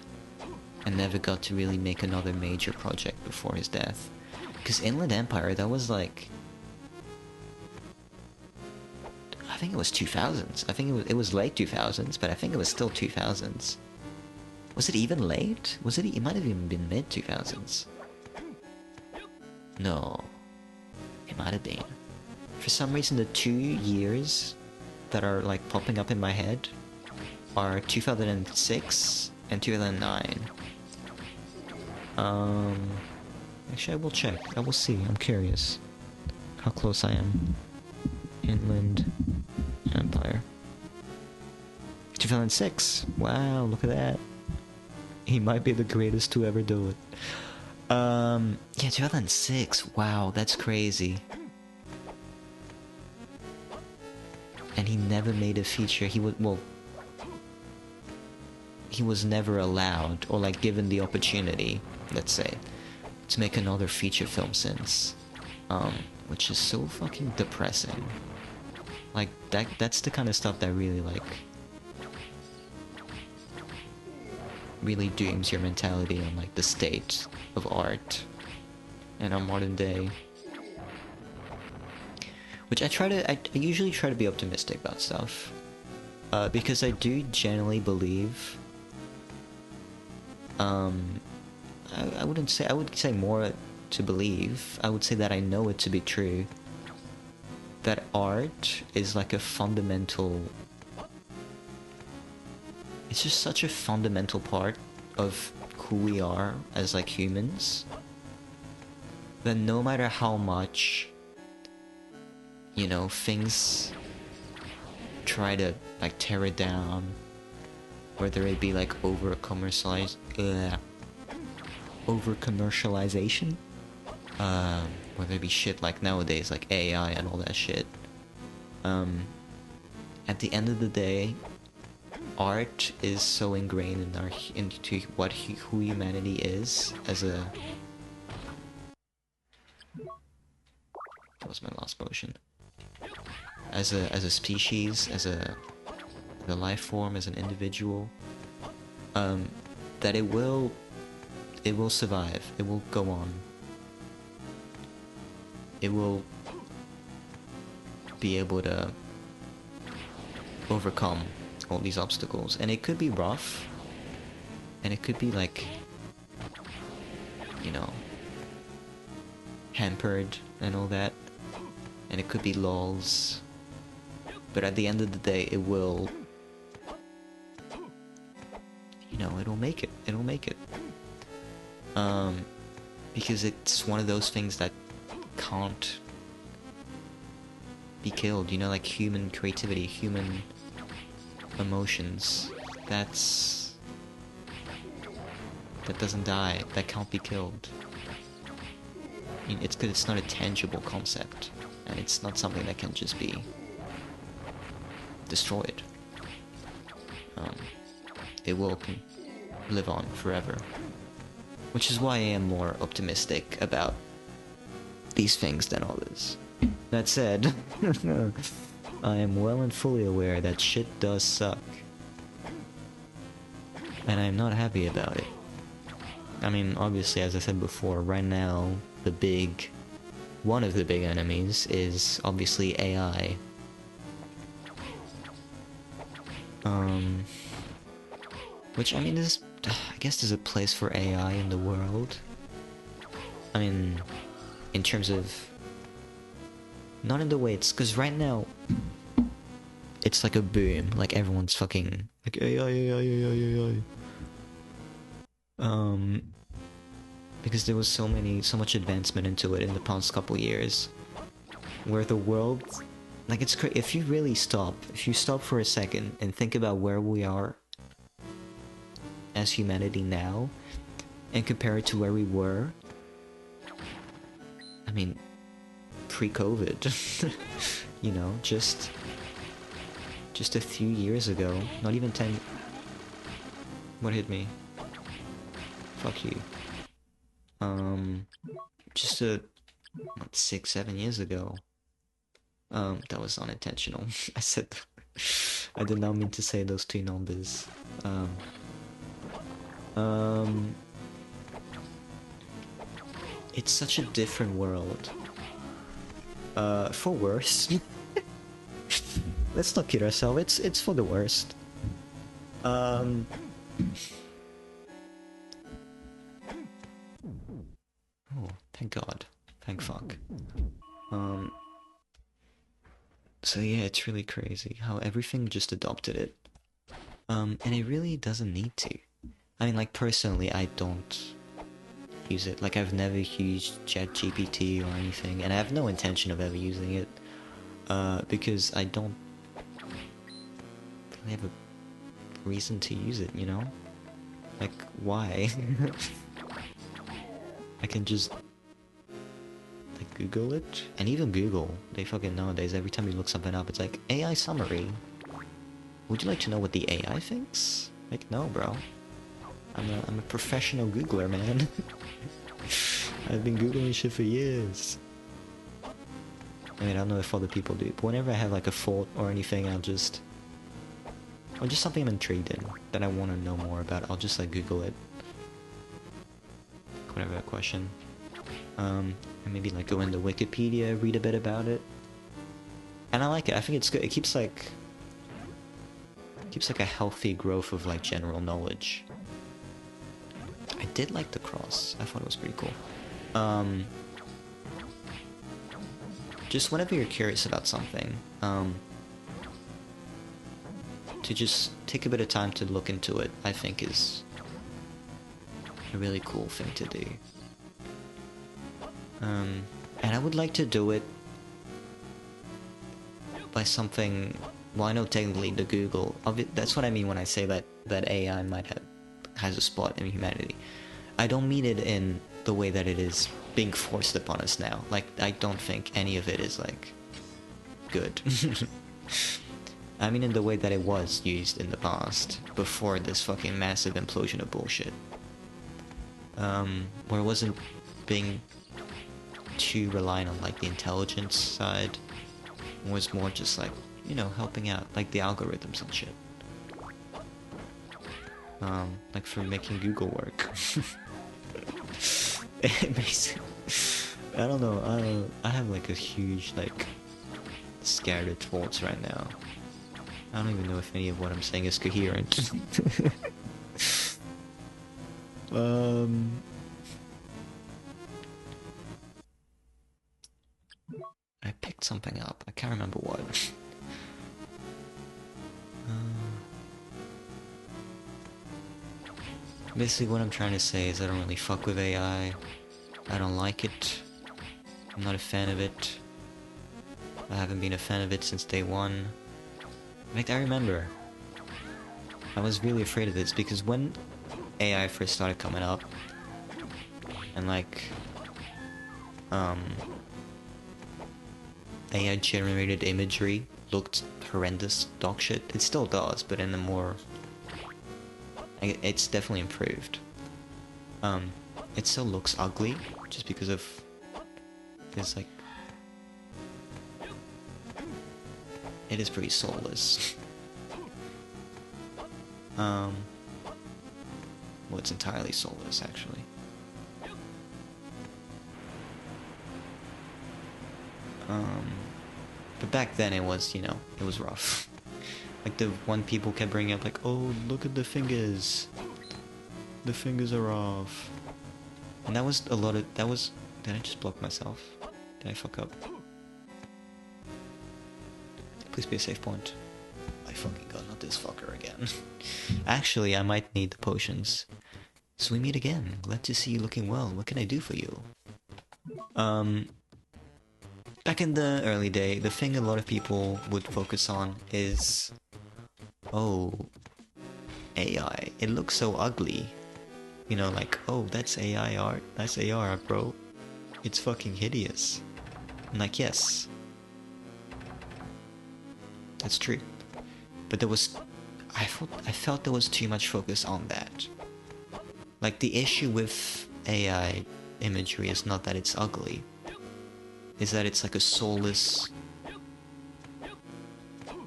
and never got to really make another major project before his death. Because Inland Empire, that was like, I think it was 2000s. I think it was late 2000s, but I think it was still 2000s. Was it even late? It might have even been mid 2000s. No, it might have been. For some reason, the 2 years that are like popping up in my head are 2006 and 2009. Actually, I will check. I will see. I'm curious how close I am. Inland Empire. 2006. Wow, look at that. He might be the greatest to ever do it. Yeah, 2006. Wow, that's crazy. And he never made a feature. He was never allowed, or like given the opportunity, let's say, to make another feature film since. Which is so fucking depressing. Like, that's the kind of stuff that really, like, really dooms your mentality on, like, the state of art in our modern day. Which I usually try to be optimistic about stuff. Because I do generally believe, I would say more to believe. I would say that I know it to be true. That art is like a fundamental... It's just such a fundamental part of who we are as like humans. That no matter how much, you know, things try to like tear it down, whether it be like over commercialization, whether it be shit like nowadays, like AI and all that shit. At the end of the day, art is so ingrained in into who humanity is as a... That was my last potion. As a species, as a life form, as an individual, that it will survive. It will go on. It will be able to overcome all these obstacles, and it could be rough, and it could be like, you know, hampered and all that, and it could be lols, but at the end of the day, it will, you know, it'll make it. Because it's one of those things that can't be killed, you know, like human creativity, human emotions, that doesn't die, that can't be killed. I mean, it's because it's not a tangible concept, and it's not something that can just be destroyed. It will live on forever. Which is why I am more optimistic about these things than others. That said, I am well and fully aware that shit does suck. And I'm not happy about it. I mean, obviously, as I said before, right now, one of the big enemies is obviously AI. Which, I mean, I guess there's a place for AI in the world. I mean, in terms of... Not in the way it's... Because right now, it's like a boom. Like, everyone's fucking... Like, AI. Because there was so much advancement into it in the past couple years. Where the world... Like, it's crazy. If you stop for a second and think about where we are as humanity now, and compare it to where we were, I mean, pre-COVID, you know, just a few years ago, not even 10... What hit me? Fuck you. Just 6-7 years ago. That was unintentional. I did not mean to say those two numbers. It's such a different world. For worse. Let's not kid ourselves, it's for the worst. Oh, thank God. Thank fuck. So yeah, it's really crazy how everything just adopted it. And it really doesn't need to. I mean, like, personally, I don't use it. Like, I've never used ChatGPT or anything, and I have no intention of ever using it, because I don't really have a reason to use it, you know? Like, why? I can just, like, Google it, and even Google, they fucking nowadays, every time you look something up, it's like, AI summary. Would you like to know what the AI thinks? Like, no, bro. I'm a professional Googler, man. I've been Googling shit for years. I mean, I don't know if other people do, but whenever I have like a thought or anything, or just something I'm intrigued in that I want to know more about, I'll just like Google it. Whatever that question. And maybe like go into Wikipedia, read a bit about it. And I like it. I think it's good. It keeps like a healthy growth of like general knowledge. I did like the cross. I thought it was pretty cool. Just whenever you're curious about something, to just take a bit of time to look into it, I think is a really cool thing to do. And I would like to do it by something... Well, I know technically the Google... That's what I mean when I say that AI has a spot in humanity. I don't mean it in the way that it is being forced upon us now. Like, I don't think any of it is, like, good. I mean in the way that it was used in the past, before this fucking massive implosion of bullshit. Where it wasn't being too reliant on, like, the intelligence side. It was more just, like, you know, helping out, like, the algorithms and shit. Like, for making Google work. Basically, I don't know, I have, like, a huge, like, scattered thoughts right now. I don't even know if any of what I'm saying is coherent. I picked something up. I can't remember what. Basically what I'm trying to say is I don't really fuck with AI. I don't like it. I'm not a fan of it. I haven't been a fan of it since day one. In fact, I remember I was really afraid of this because when AI first started coming up and like AI generated imagery looked horrendous dog shit. It still does, but in a more it's definitely improved. It still looks ugly just because of this, like, it is pretty soulless. Well, it's entirely soulless actually. But back then it was, you know, it was rough. Like the one people kept bringing up, like, oh, look at the fingers. The fingers are off. And that was a lot of, that was, did I just block myself? Did I fuck up? Please be a safe point. I fucking god, not this fucker again. Actually, I might need the potions. So we meet again. Glad to see you looking well. What can I do for you? Back in the early day, the thing a lot of people would focus on is, oh, AI. It looks so ugly. You know, like, oh, that's AI art. That's AI art, bro. It's fucking hideous. I'm like, yes. That's true. But there was, I felt there was too much focus on that. Like, the issue with AI imagery is not that it's ugly. Is that it's like a soulless,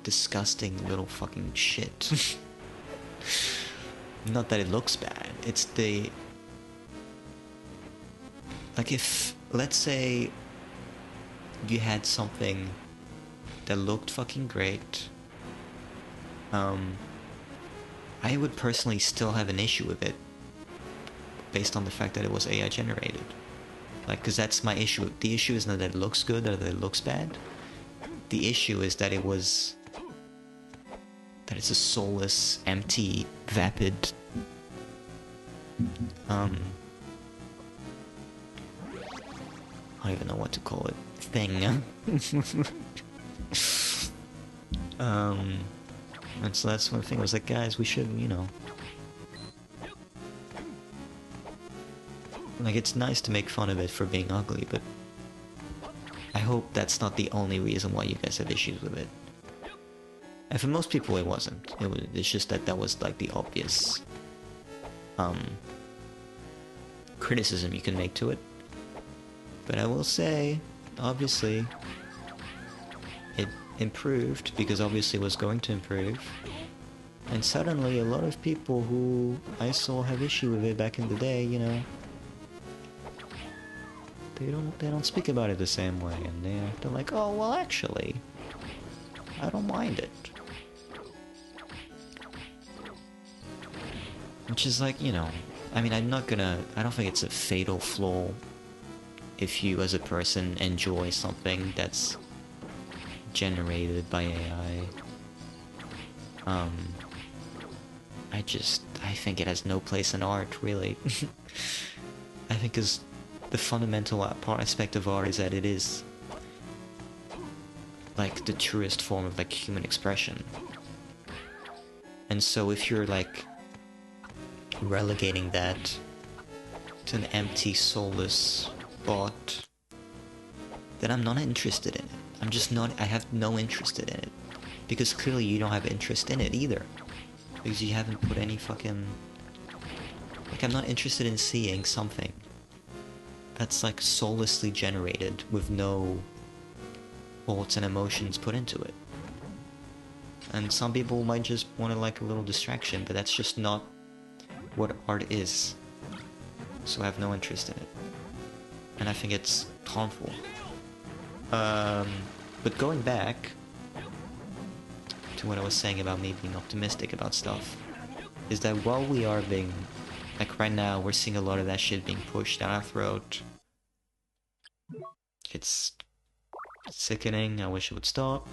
disgusting little fucking shit. Not that it looks bad, it's the... Like if, let's say, you had something that looked fucking great, I would personally still have an issue with it, based on the fact that it was AI generated. Like, because that's my issue. The issue is not that it looks good or that it looks bad. The issue is that it was... that it's a soulless, empty, vapid... I don't even know what to call it. Thing. And so that's one thing. I was like, guys, we should, you know... Like, it's nice to make fun of it for being ugly, but I hope that's not the only reason why you guys have issues with it. And for most people, it wasn't. It's just that that was, like, the obvious criticism you can make to it. But I will say, obviously, it improved, because obviously it was going to improve. And suddenly, a lot of people who I saw have issue with it back in the day, you know, they don't speak about it the same way, and they're like, oh, well, actually, I don't mind it. Which is like, you know, I mean, I don't think it's a fatal flaw if you as a person enjoy something that's generated by AI. I think it has no place in art, really. I think is the fundamental aspect of art is that it is like the truest form of like human expression. And so if you're like relegating that to an empty, soulless bot, then I'm not interested in it. I'm just not, I have no interest in it. Because clearly you don't have interest in it either. Because you haven't put any fucking... Like, I'm not interested in seeing something that's like soullessly generated with no thoughts and emotions put into it. And some people might just want to like a little distraction, but that's just not what art is. So I have no interest in it. And I think it's harmful. But going back to what I was saying about me being optimistic about stuff, is that while we are being, like right now, we're seeing a lot of that shit being pushed down our throat. It's sickening, I wish it would stop.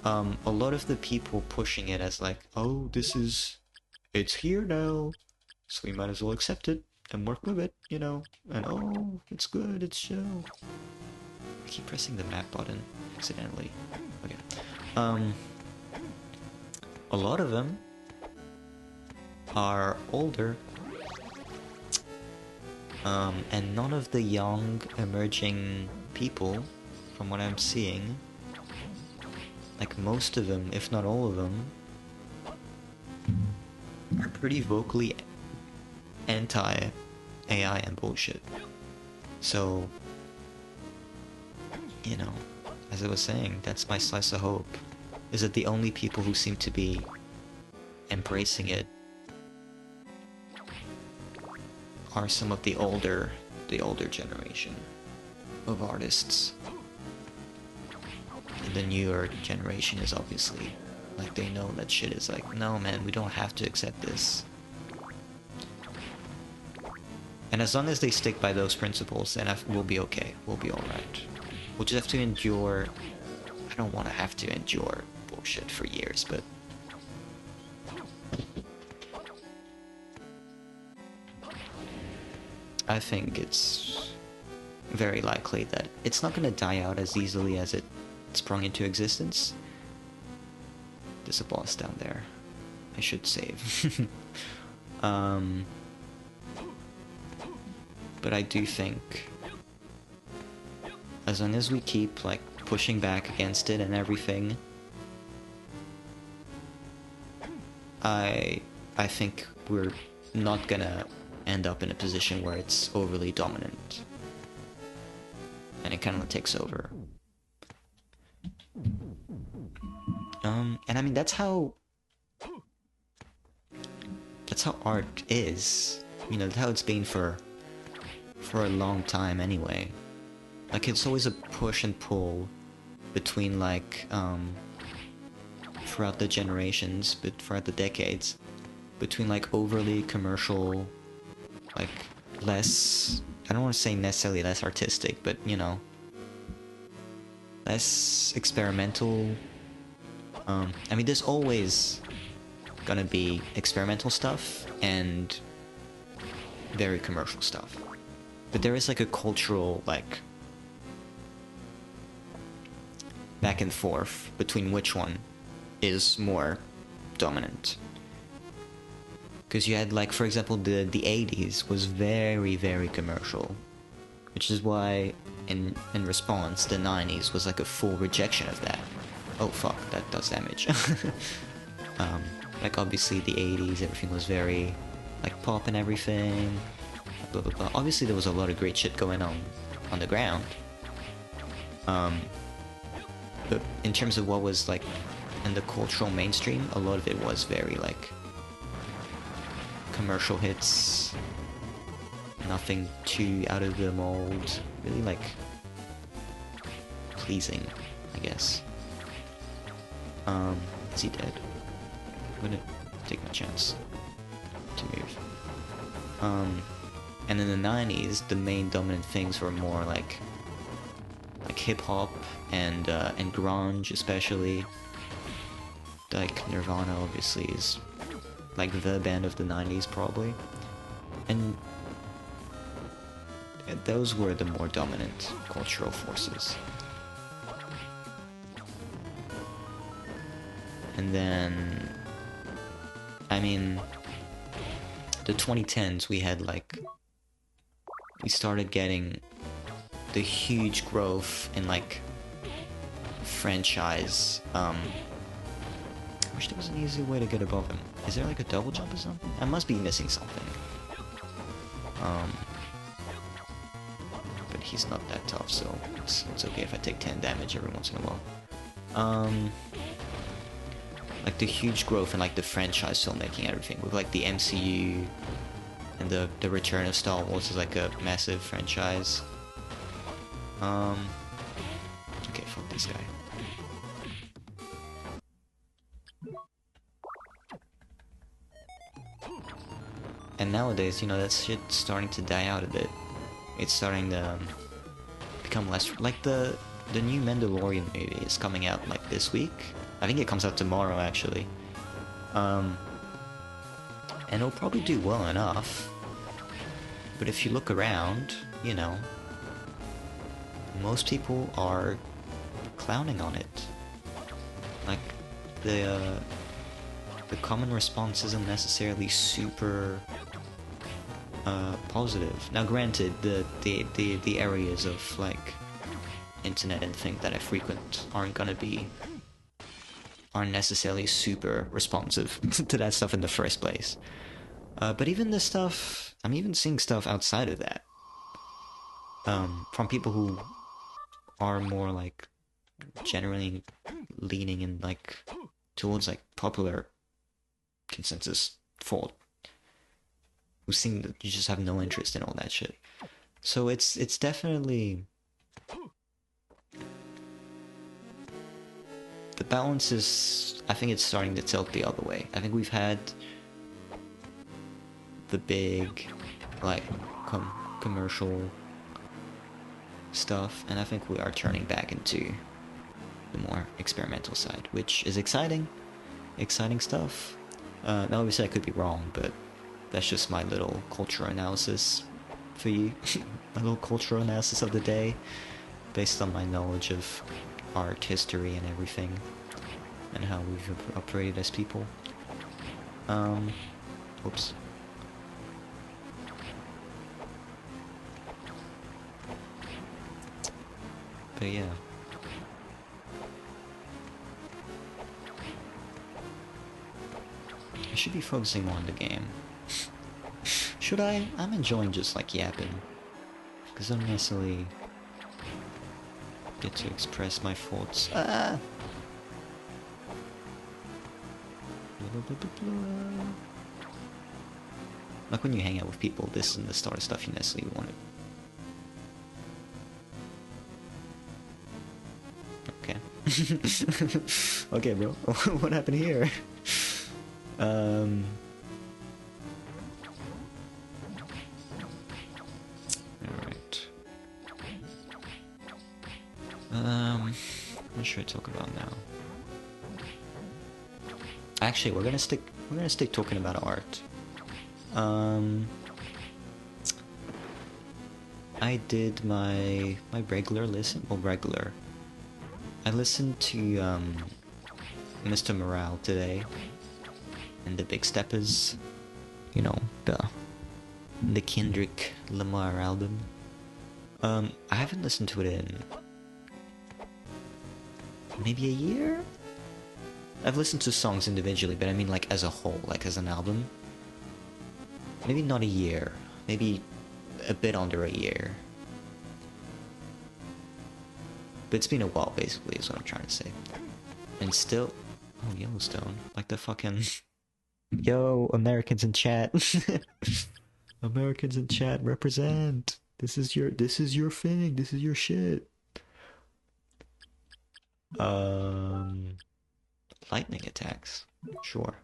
A lot of the people pushing it as like, oh, it's here now, so we might as well accept it and work with it, you know, and oh, it's good, it's chill. I keep pressing the map button accidentally. Okay. A lot of them are older, and none of the young emerging people, from what I'm seeing, like most of them, if not all of them, are pretty vocally anti-AI and bullshit. So, you know, as I was saying, that's my slice of hope, is that the only people who seem to be embracing it are some of the older generation of artists. And the newer generation is obviously, like, they know that shit is like, no man, we don't have to accept this. And as long as they stick by those principles, then we'll be okay. We'll be alright. We'll just have to endure... I don't want to have to endure bullshit for years, but... I think it's very likely that it's not going to die out as easily as it sprung into existence. There's a boss down there. I should save. But I do think as long as we keep like pushing back against it and everything, I think we're not gonna end up in a position where it's overly dominant and it kind of takes over. And I mean, that's how art is, you know, that's how it's been for a long time anyway. Like, it's always a push and pull between, like, throughout the generations, but throughout the decades, between, like, overly commercial, like, less, I don't want to say necessarily less artistic, but, you know, less experimental. I mean, there's always gonna be experimental stuff and very commercial stuff. But there is like a cultural, like, back and forth between which one is more dominant. Because you had, like, for example, the 80s was very, very commercial. Which is why, in response, the 90s was like a full rejection of that. Oh fuck, that does damage. Like, obviously the 80s, everything was very, like, pop and everything. Blah, blah, blah. Obviously there was a lot of great shit going on the ground. But in terms of what was, like, in the cultural mainstream, a lot of it was very, like, commercial hits. Nothing too out of the mold. Really, like, pleasing, I guess. Is he dead? I'm gonna take my chance to move. And in the 90s, the main dominant things were more like hip-hop and grunge, especially. Like, Nirvana, obviously, is like the band of the 90s, probably. And those were the more dominant cultural forces. And then, I mean, the 2010s, we started getting the huge growth in, like, franchise. I wish there was an easy way to get above him. Is there, like, a double jump or something? I must be missing something. But he's not that tough, so it's okay if I take 10 damage every once in a while. Like, the huge growth in, like, the franchise filmmaking and everything, with, like, the MCU and the return of Star Wars is, like, a massive franchise. Okay, fuck this guy. And nowadays, you know, that shit's starting to die out a bit. It's starting to become less... Like, the new Mandalorian movie is coming out, like, this week. I think it comes out tomorrow, actually. And it'll probably do well enough. But if you look around, you know, most people are clowning on it. Like, the common response isn't necessarily super positive. Now, granted, the areas of like internet and things that I frequent aren't necessarily super responsive to that stuff in the first place. But even this stuff, I'm even seeing stuff outside of that, from people who are more like generally leaning in like towards like popular consensus thought, who seem that you just have no interest in all that shit. So it's definitely, the balance is, I think it's starting to tilt the other way. I think we've had the big like commercial stuff, and I think we are turning back into the more experimental side, which is exciting stuff. Now obviously I could be wrong, but that's just my little cultural analysis for you. My little cultural analysis of the day, based on my knowledge of art, history, and everything, and how we've operated as people. Oops. But yeah. I should be focusing more on the game. Should I? I'm enjoying just like yapping, because I don't necessarily get to express my thoughts. Ah! Like when you hang out with people, this isn't the sort of stuff you necessarily want to... Okay. Okay, bro. What happened here? Alright. What should I talk about now? Actually, we're gonna stick talking about art. I did my regular listen. Well, regular. I listened to Mr. Morale today, and the Big Steppers. You know, the Kendrick Lamar album. I haven't listened to it in maybe a year? I've listened to songs individually, but I mean like as a whole, like as an album. Maybe not a year, maybe a bit under a year. But it's been a while, basically, is what I'm trying to say. And still... Oh, Yellowstone. Like the fucking... Yo, Americans in chat. Americans in chat, represent. This is your thing. This is your shit. Lightning attacks. Sure.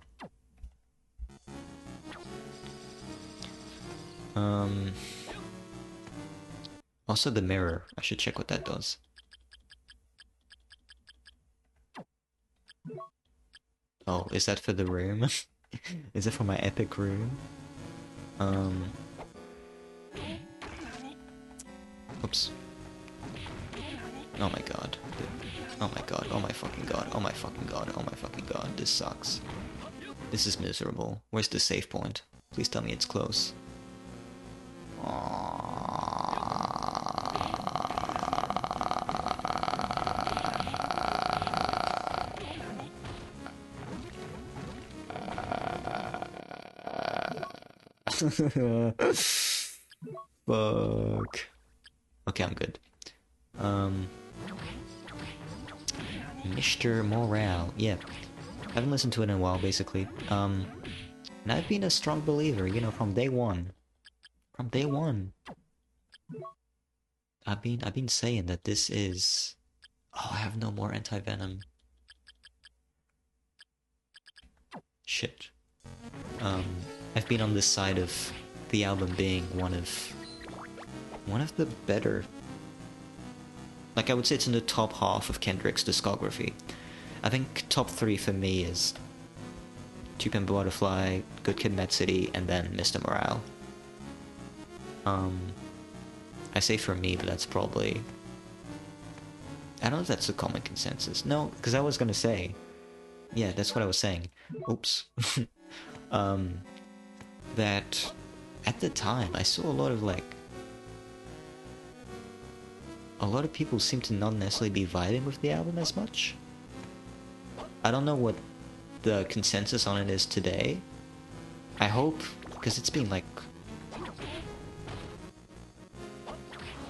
Also the mirror. I should check what that does. Oh, is that for the room? Is it for my epic room? Oops. Oh my god. Oh my god. Oh my fucking god. Oh my fucking god. Oh my fucking god. This sucks. This is miserable. Where's the save point? Please tell me it's close. Fuck. Okay, I'm good. Mr. Morale. Yeah. I haven't listened to it in a while, basically. And I've been a strong believer, you know, from day one. From day one. I've been saying that this is... Oh, I have no more anti-venom. shit. I've been on this side of the album being one of the better. Like, I would say it's in the top half of Kendrick's discography. I think top 3 for me is To Pimp a Butterfly, Good Kid, Mad City, and then Mr. Morale. I say for me, but that's probably... I don't know if that's the common consensus. No, because I was gonna say... Yeah, that's what I was saying. Oops. That at the time, I saw a lot of, like... A lot of people seem to not necessarily be vibing with the album as much. I don't know what the consensus on it is today. I hope, because it's been like...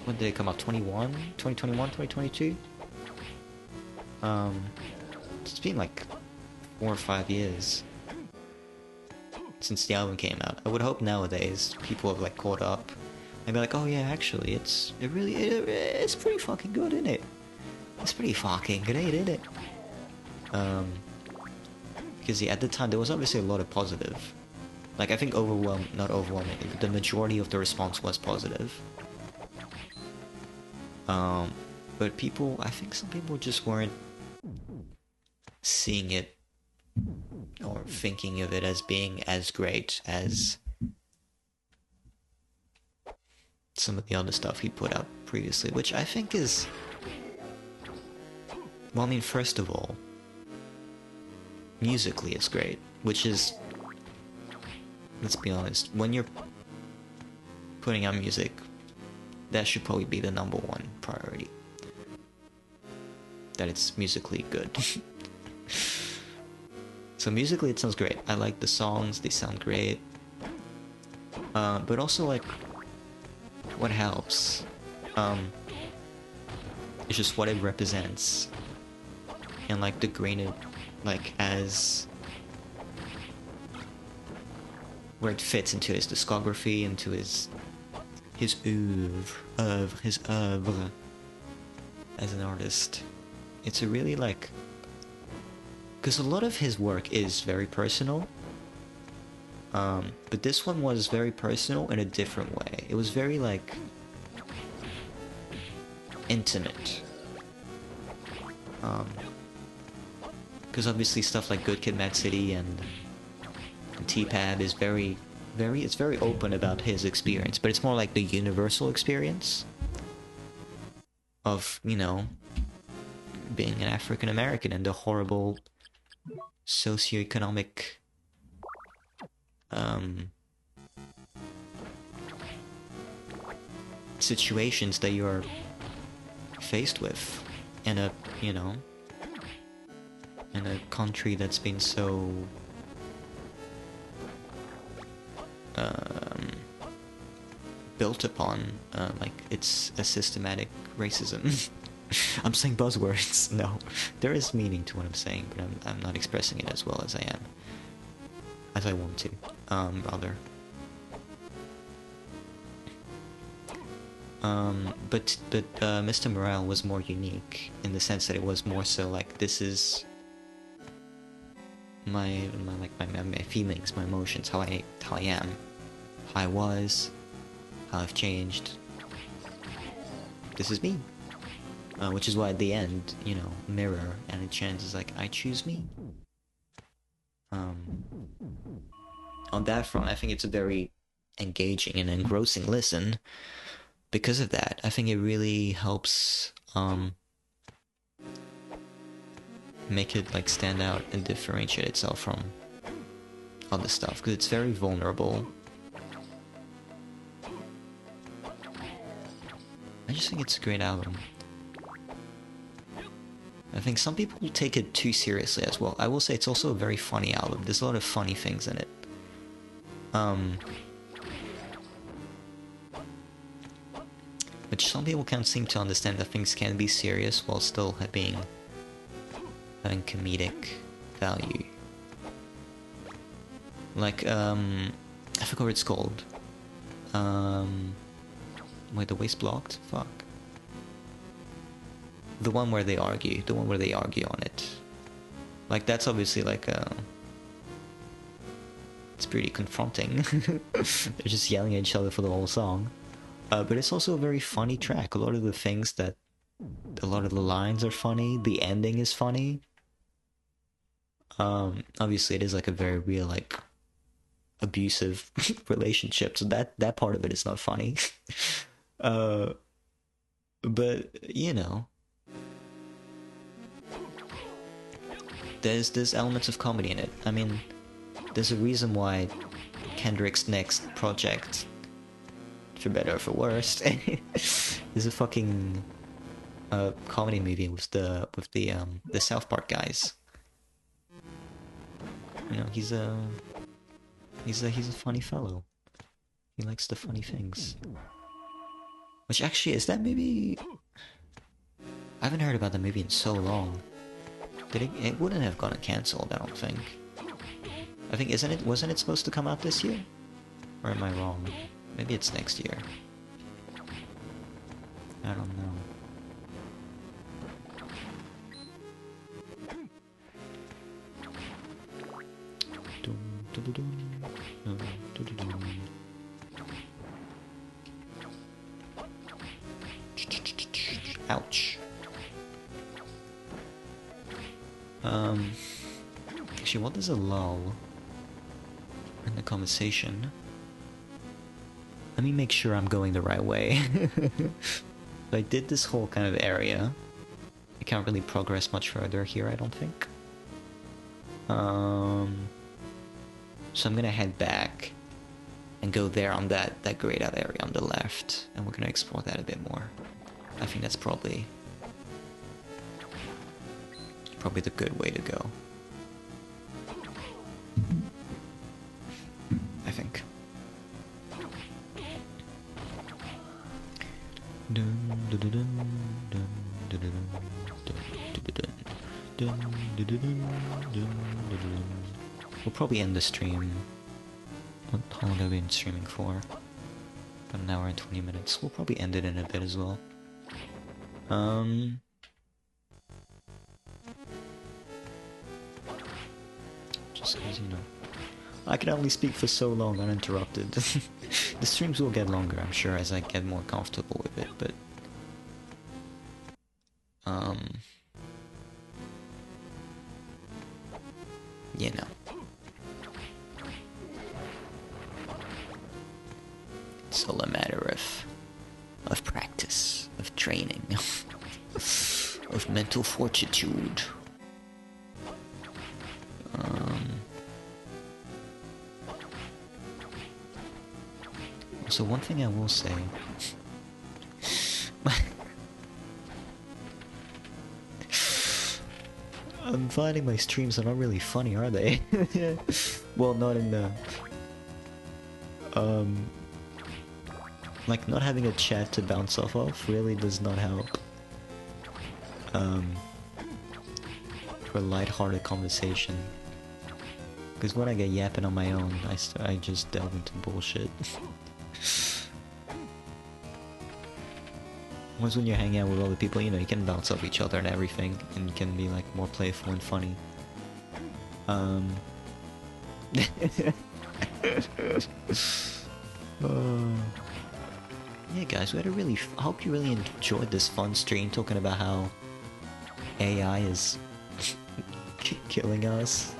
When did it come out? 2021, 2022? It's been like 4 or 5 years since the album came out. I would hope nowadays people have like caught up and be like, oh yeah, actually, it's pretty fucking good, isn't it? It's pretty fucking great, isn't it? Because yeah, at the time there was obviously a lot of positive. Like, I think not overwhelming, the majority of the response was positive. But people, I think some people just weren't seeing it or thinking of it as being as great as some of the other stuff he put out previously, which I think is... Well, I mean, first of all, musically it's great, which is... Let's be honest, when you're putting out music, that should probably be the #1 priority. That it's musically good. So musically it sounds great. I like the songs, they sound great. But also, like, what helps is just what it represents. And like the grain of, like, as... where it fits into his discography, into his oeuvre as an artist. It's a really, like... Because a lot of his work is very personal. But this one was very personal in a different way. It was very, like... intimate. Because obviously stuff like Good Kid, Mad City and T-Pab is it's very open about his experience, but it's more like the universal experience of, you know, being an African American and the horrible socioeconomic situations that you're faced with in a, you know, in a country that's been so built upon, like, it's a systematic racism. I'm saying buzzwords. No, there is meaning to what I'm saying, but I'm not expressing it as well as I want to, rather. But Mr. Morale was more unique in the sense that it was more so like, this is my feelings, my emotions, how I am, how I was, how I've changed. This is me. Which is why at the end, you know, Mirror and it chants is like, I choose me. On that front, I think it's a very engaging and engrossing listen. Because of that, I think it really helps make it, like, stand out and differentiate itself from other stuff, because it's very vulnerable. I just think it's a great album. I think some people take it too seriously as well. I will say it's also a very funny album. There's a lot of funny things in it. Which some people can't seem to understand, that things can be serious while still having comedic value. Like, I forgot what it's called. Wait, The Waist Blocked? Fuck. The one where they argue. The one where they argue on it. Like, that's obviously like a... It's pretty confronting. They're just yelling at each other for the whole song. But it's also a very funny track. A lot of the lines are funny. The ending is funny. Obviously it is like a very real, like, abusive relationship, so that part of it is not funny. But you know, there's elements of comedy in it. I mean, there's a reason why Kendrick's next project, for better or for worse, is a fucking comedy movie with the South Park guys. You know, he's a funny fellow. He likes the funny things. Which actually, is that movie? I haven't heard about the movie in so long. It wouldn't have gotten cancelled, I don't think. I think, wasn't it supposed to come out this year? Or am I wrong? Maybe it's next year. I don't know. Ouch. Actually, what is a lull in the conversation? Let me make sure I'm going the right way. I did this whole kind of area. I can't really progress much further here, I don't think. So I'm gonna head back and go there on that grayed out area on the left, and we're gonna explore that a bit more. I think that's probably the good way to go. I think. We'll probably end the stream. What how long have we been streaming for? About an hour and 20 minutes. We'll probably end it in a bit as well. Just because, you know, I can only speak for so long uninterrupted. The streams will get longer, I'm sure, as I get more comfortable with it, but you know, it's all a matter of practice, of training, of mental fortitude. So one thing I will say, I'm finding my streams are not really funny, are they? Well, not in the like, not having a chat to bounce off of really does not help for a lighthearted conversation. Because when I get yapping on my own, I just delve into bullshit. Once when you're hanging out with other people, you know, you can bounce off each other and everything, and you can be like more playful and funny. Yeah, guys, we had a really. I hope you really enjoyed this fun stream talking about how AI is killing us.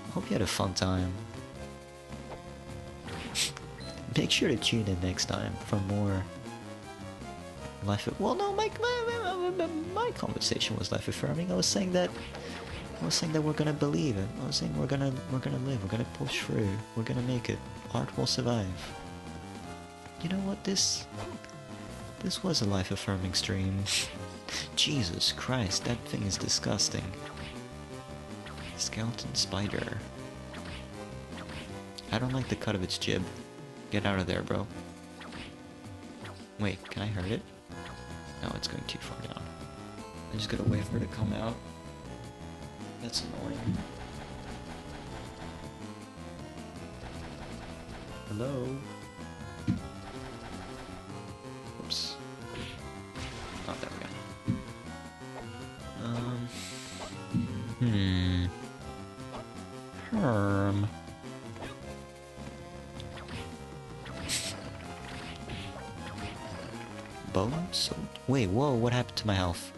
I hope you had a fun time. Make sure to tune in next time for more life. Well, no, my conversation was life affirming. I was saying that we're gonna believe it. I was saying we're gonna live. We're gonna push through. We're gonna make it. Art will survive. You know what? This was a life affirming stream. Jesus Christ, that thing is disgusting. Skeleton spider. I don't like the cut of its jib. Get out of there, bro. Wait, can I hurt it? No, it's going too far down. I just gotta wait for it to come out. That's annoying. Hello? Oops. Oh, there we go. Herm. bone? So wait, whoa, what happened to my health?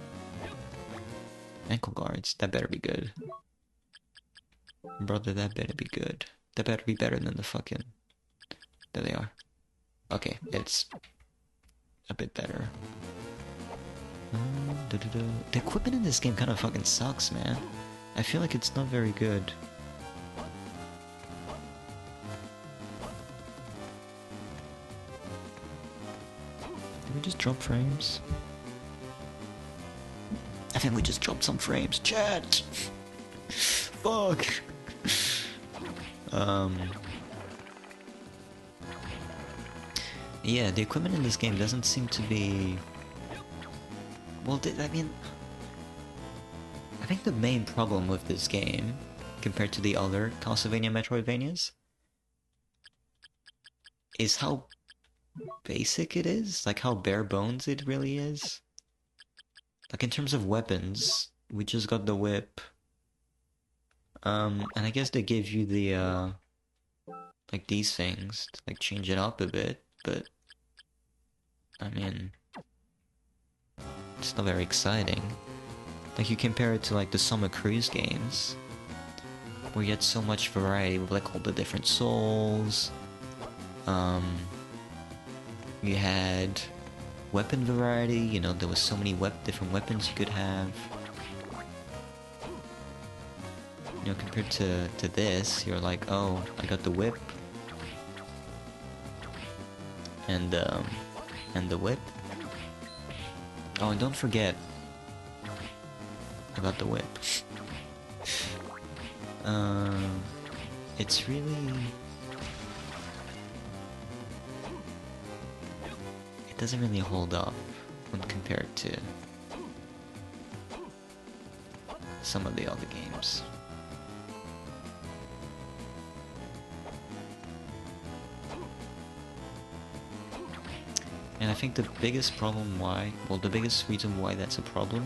Ankle guards, that better be good. Brother, that better be good. That better be better than the fucking... There they are. Okay, it's a bit better. The equipment in this game kind of fucking sucks, man. I feel like it's not very good. Did we just drop frames? I think we just dropped some frames. Chat! Fuck! Yeah, the equipment in this game doesn't seem to be... Well, I mean... I think the main problem with this game, compared to the other Castlevania Metroidvanias, is how basic it is, like how bare bones it really is. Like in terms of weapons, we just got the whip. And I guess they gave you the, like these things to like change it up a bit, but I mean, it's not very exciting. Like you compare it to like the Summer Cruise games, where you had so much variety with like all the different souls. You had weapon variety, you know, there was so many different weapons you could have. You know, compared to this, you're like, oh, I got the whip. And the whip. Oh, and don't forget, I got the whip. It's really... It doesn't really hold up when compared to some of the other games. And I think the biggest problem why, well, the biggest reason why that's a problem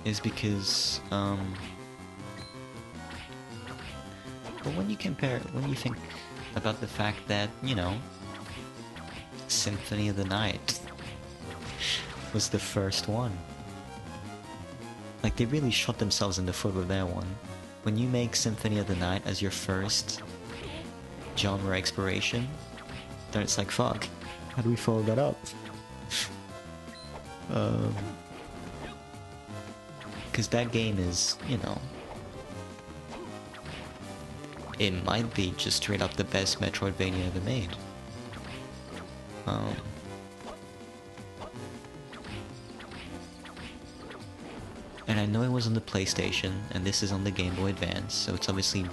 is because, well, when you think about the fact that, you know, Symphony of the Night was the first one. Like, they really shot themselves in the foot with that one. When you make Symphony of the Night as your first genre exploration, then it's like, fuck, how do we follow that up? Because that game is, you know, it might be just straight up the best Metroidvania ever made. And I know it was on the PlayStation, and this is on the Game Boy Advance, so it's obviously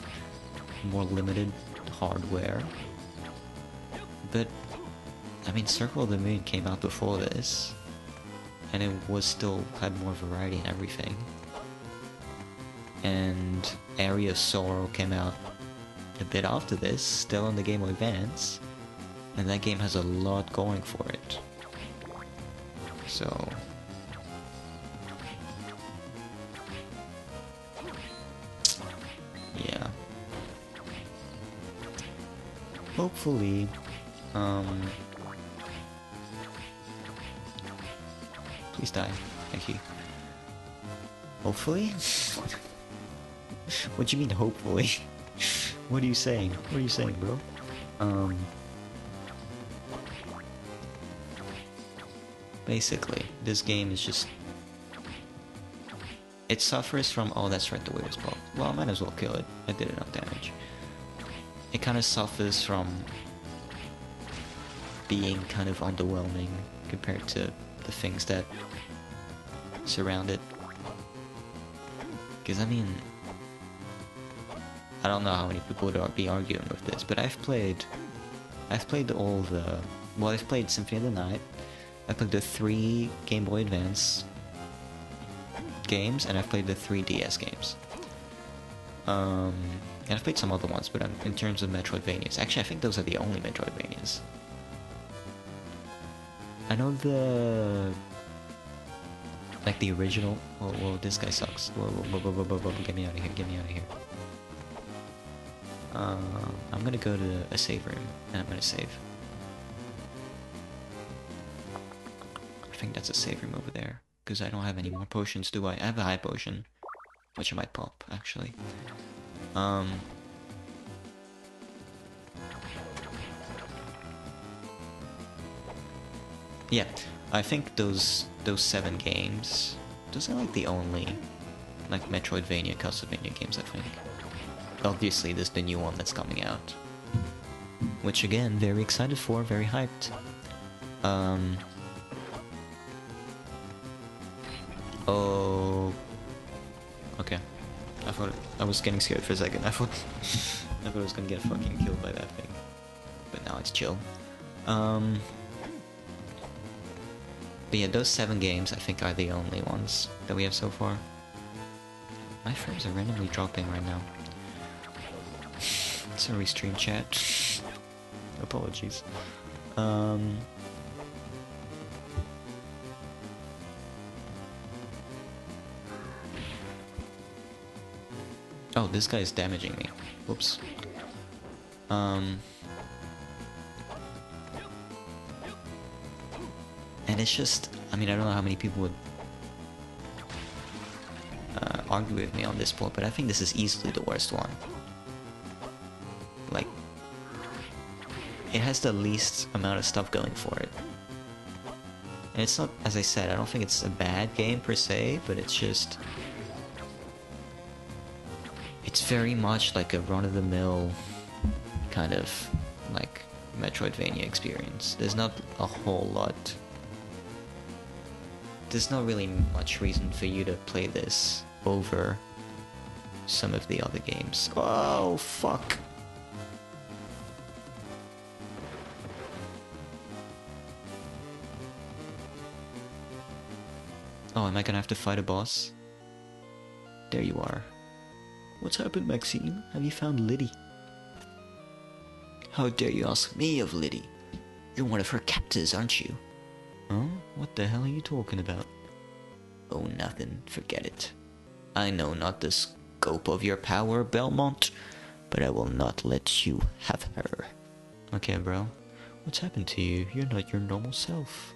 more limited hardware. But, I mean, Circle of the Moon came out before this, and it was still had more variety and everything. And Area of Sorrow came out a bit after this, still on the Game Boy Advance, and that game has a lot going for it. So... yeah. Hopefully, please die. Thank you. Hopefully? What do you mean, hopefully? What are you saying? What are you saying, bro? Basically, this game is just... it suffers from... oh, that's right, the way it's blocked. Well, I might as well kill it. I did enough damage. It kind of suffers from being kind of underwhelming compared to the things that surround it. Because, I mean... I don't know how many people would be arguing with this, but I've played all the... well, I've played Symphony of the Night, I played the 3 Game Boy Advance games, and I've played the 3 DS games. And I've played some other ones, but in terms of Metroidvanias, actually I think those are the only Metroidvanias. I know the... like the original... whoa, this guy sucks. Whoa, get me out of here, get me out of here. I'm gonna go to a save room, and I'm gonna save. think that's a save room over there. Because I don't have any more potions, do I? I have a high potion. Which I might pop, actually. Yeah, I think those 7 games, those are like the only like Metroidvania, Castlevania games, I think. Obviously, there's the new one that's coming out. Which again, very excited for, very hyped. Oh... Okay. I was getting scared for a second. I thought I was gonna get fucking killed by that thing. But now it's chill. But yeah, those 7 games I think are the only ones that we have so far. My frames are randomly dropping right now. Sorry, stream chat. Apologies. Oh, this guy is damaging me. Whoops. And it's just, I mean, I don't know how many people would argue with me on this point, but I think this is easily the worst one. Like, it has the least amount of stuff going for it. And it's not, as I said, I don't think it's a bad game per se, but it's just... It's very much like a run-of-the-mill kind of, like, Metroidvania experience. There's not a whole lot... There's not really much reason for you to play this over some of the other games. Oh, fuck! Oh, am I gonna have to fight a boss? There you are. What's happened, Maxine? Have you found Liddy? How dare you ask me of Liddy? You're one of her captors, aren't you? Huh? What the hell are you talking about? Oh, nothing. Forget it. I know not the scope of your power, Belmont, but I will not let you have her. Okay, bro. What's happened to you? You're not your normal self.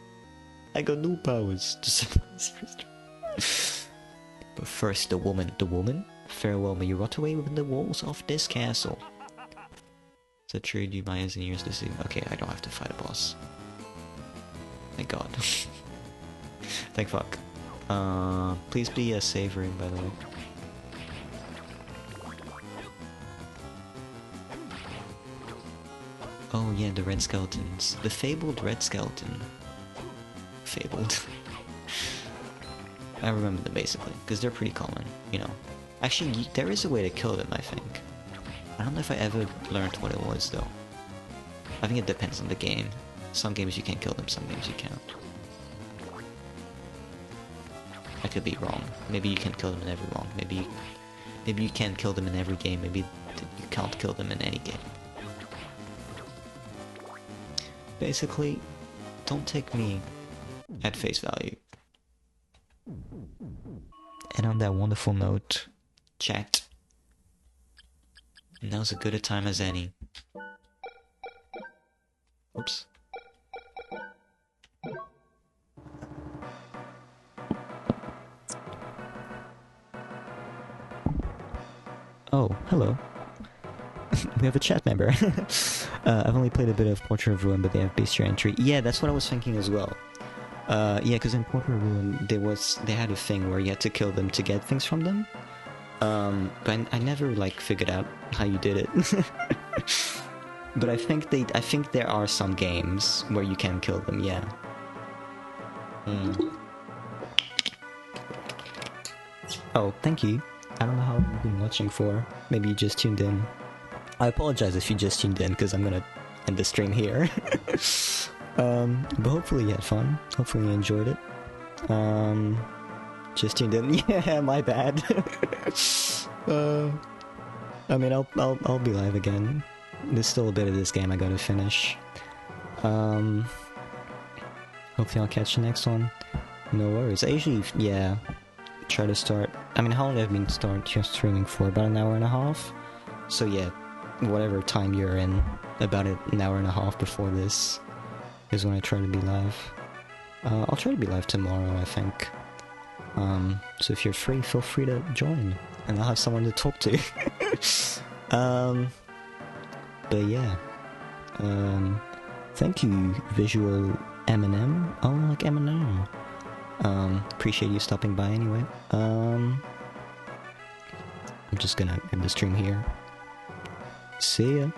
I got new powers to surprise Mr. But first, the woman. The woman? Farewell, may you rot away within the walls of this castle. Is that true? Do my eyes and ears to see? Okay, I don't have to fight a boss. Thank God. Thank fuck. Please be a save room, by the way. Oh yeah, the red skeletons. The fabled red skeleton. Fabled. I remember them basically, because they're pretty common, you know. Actually, there is a way to kill them, I think. I don't know if I ever learned what it was, though. I think it depends on the game. Some games you can kill them, some games you can't. I could be wrong. Maybe you can kill them in every one. Maybe you can kill them in every game. Maybe you can't kill them in any game. Basically, don't take me at face value. And on that wonderful note, chat, now's as good a time as any. Oops. Oh, hello. We have a chat member. I've only played a bit of Portrait of Ruin, but they have bestiary entry. Yeah, that's what I was thinking as well. Yeah, because in Portrait of Ruin, they had a thing where you had to kill them to get things from them. But I never like figured out how you did it. But I think there are some games where you can kill them. Yeah. Oh, thank you. I don't know how long you've been watching for. Maybe you just tuned in. I apologize if you just tuned in, because I'm gonna end the stream here. But hopefully you had fun. Hopefully you enjoyed it. Just tuned in. Yeah, my bad. I mean, I'll be live again. There's still a bit of this game I gotta finish. Hopefully I'll catch the next one. No worries. I usually, yeah, try to start. I mean, how long have I been streaming for? About an hour and a half? So yeah, whatever time you're in, about an hour and a half before this is when I try to be live. I'll try to be live tomorrow, I think. So if you're free, feel free to join, and I'll have someone to talk to. But yeah. Thank you, Visual Eminem. Oh, like Eminem. Appreciate you stopping by anyway. I'm just gonna end the stream here. See ya.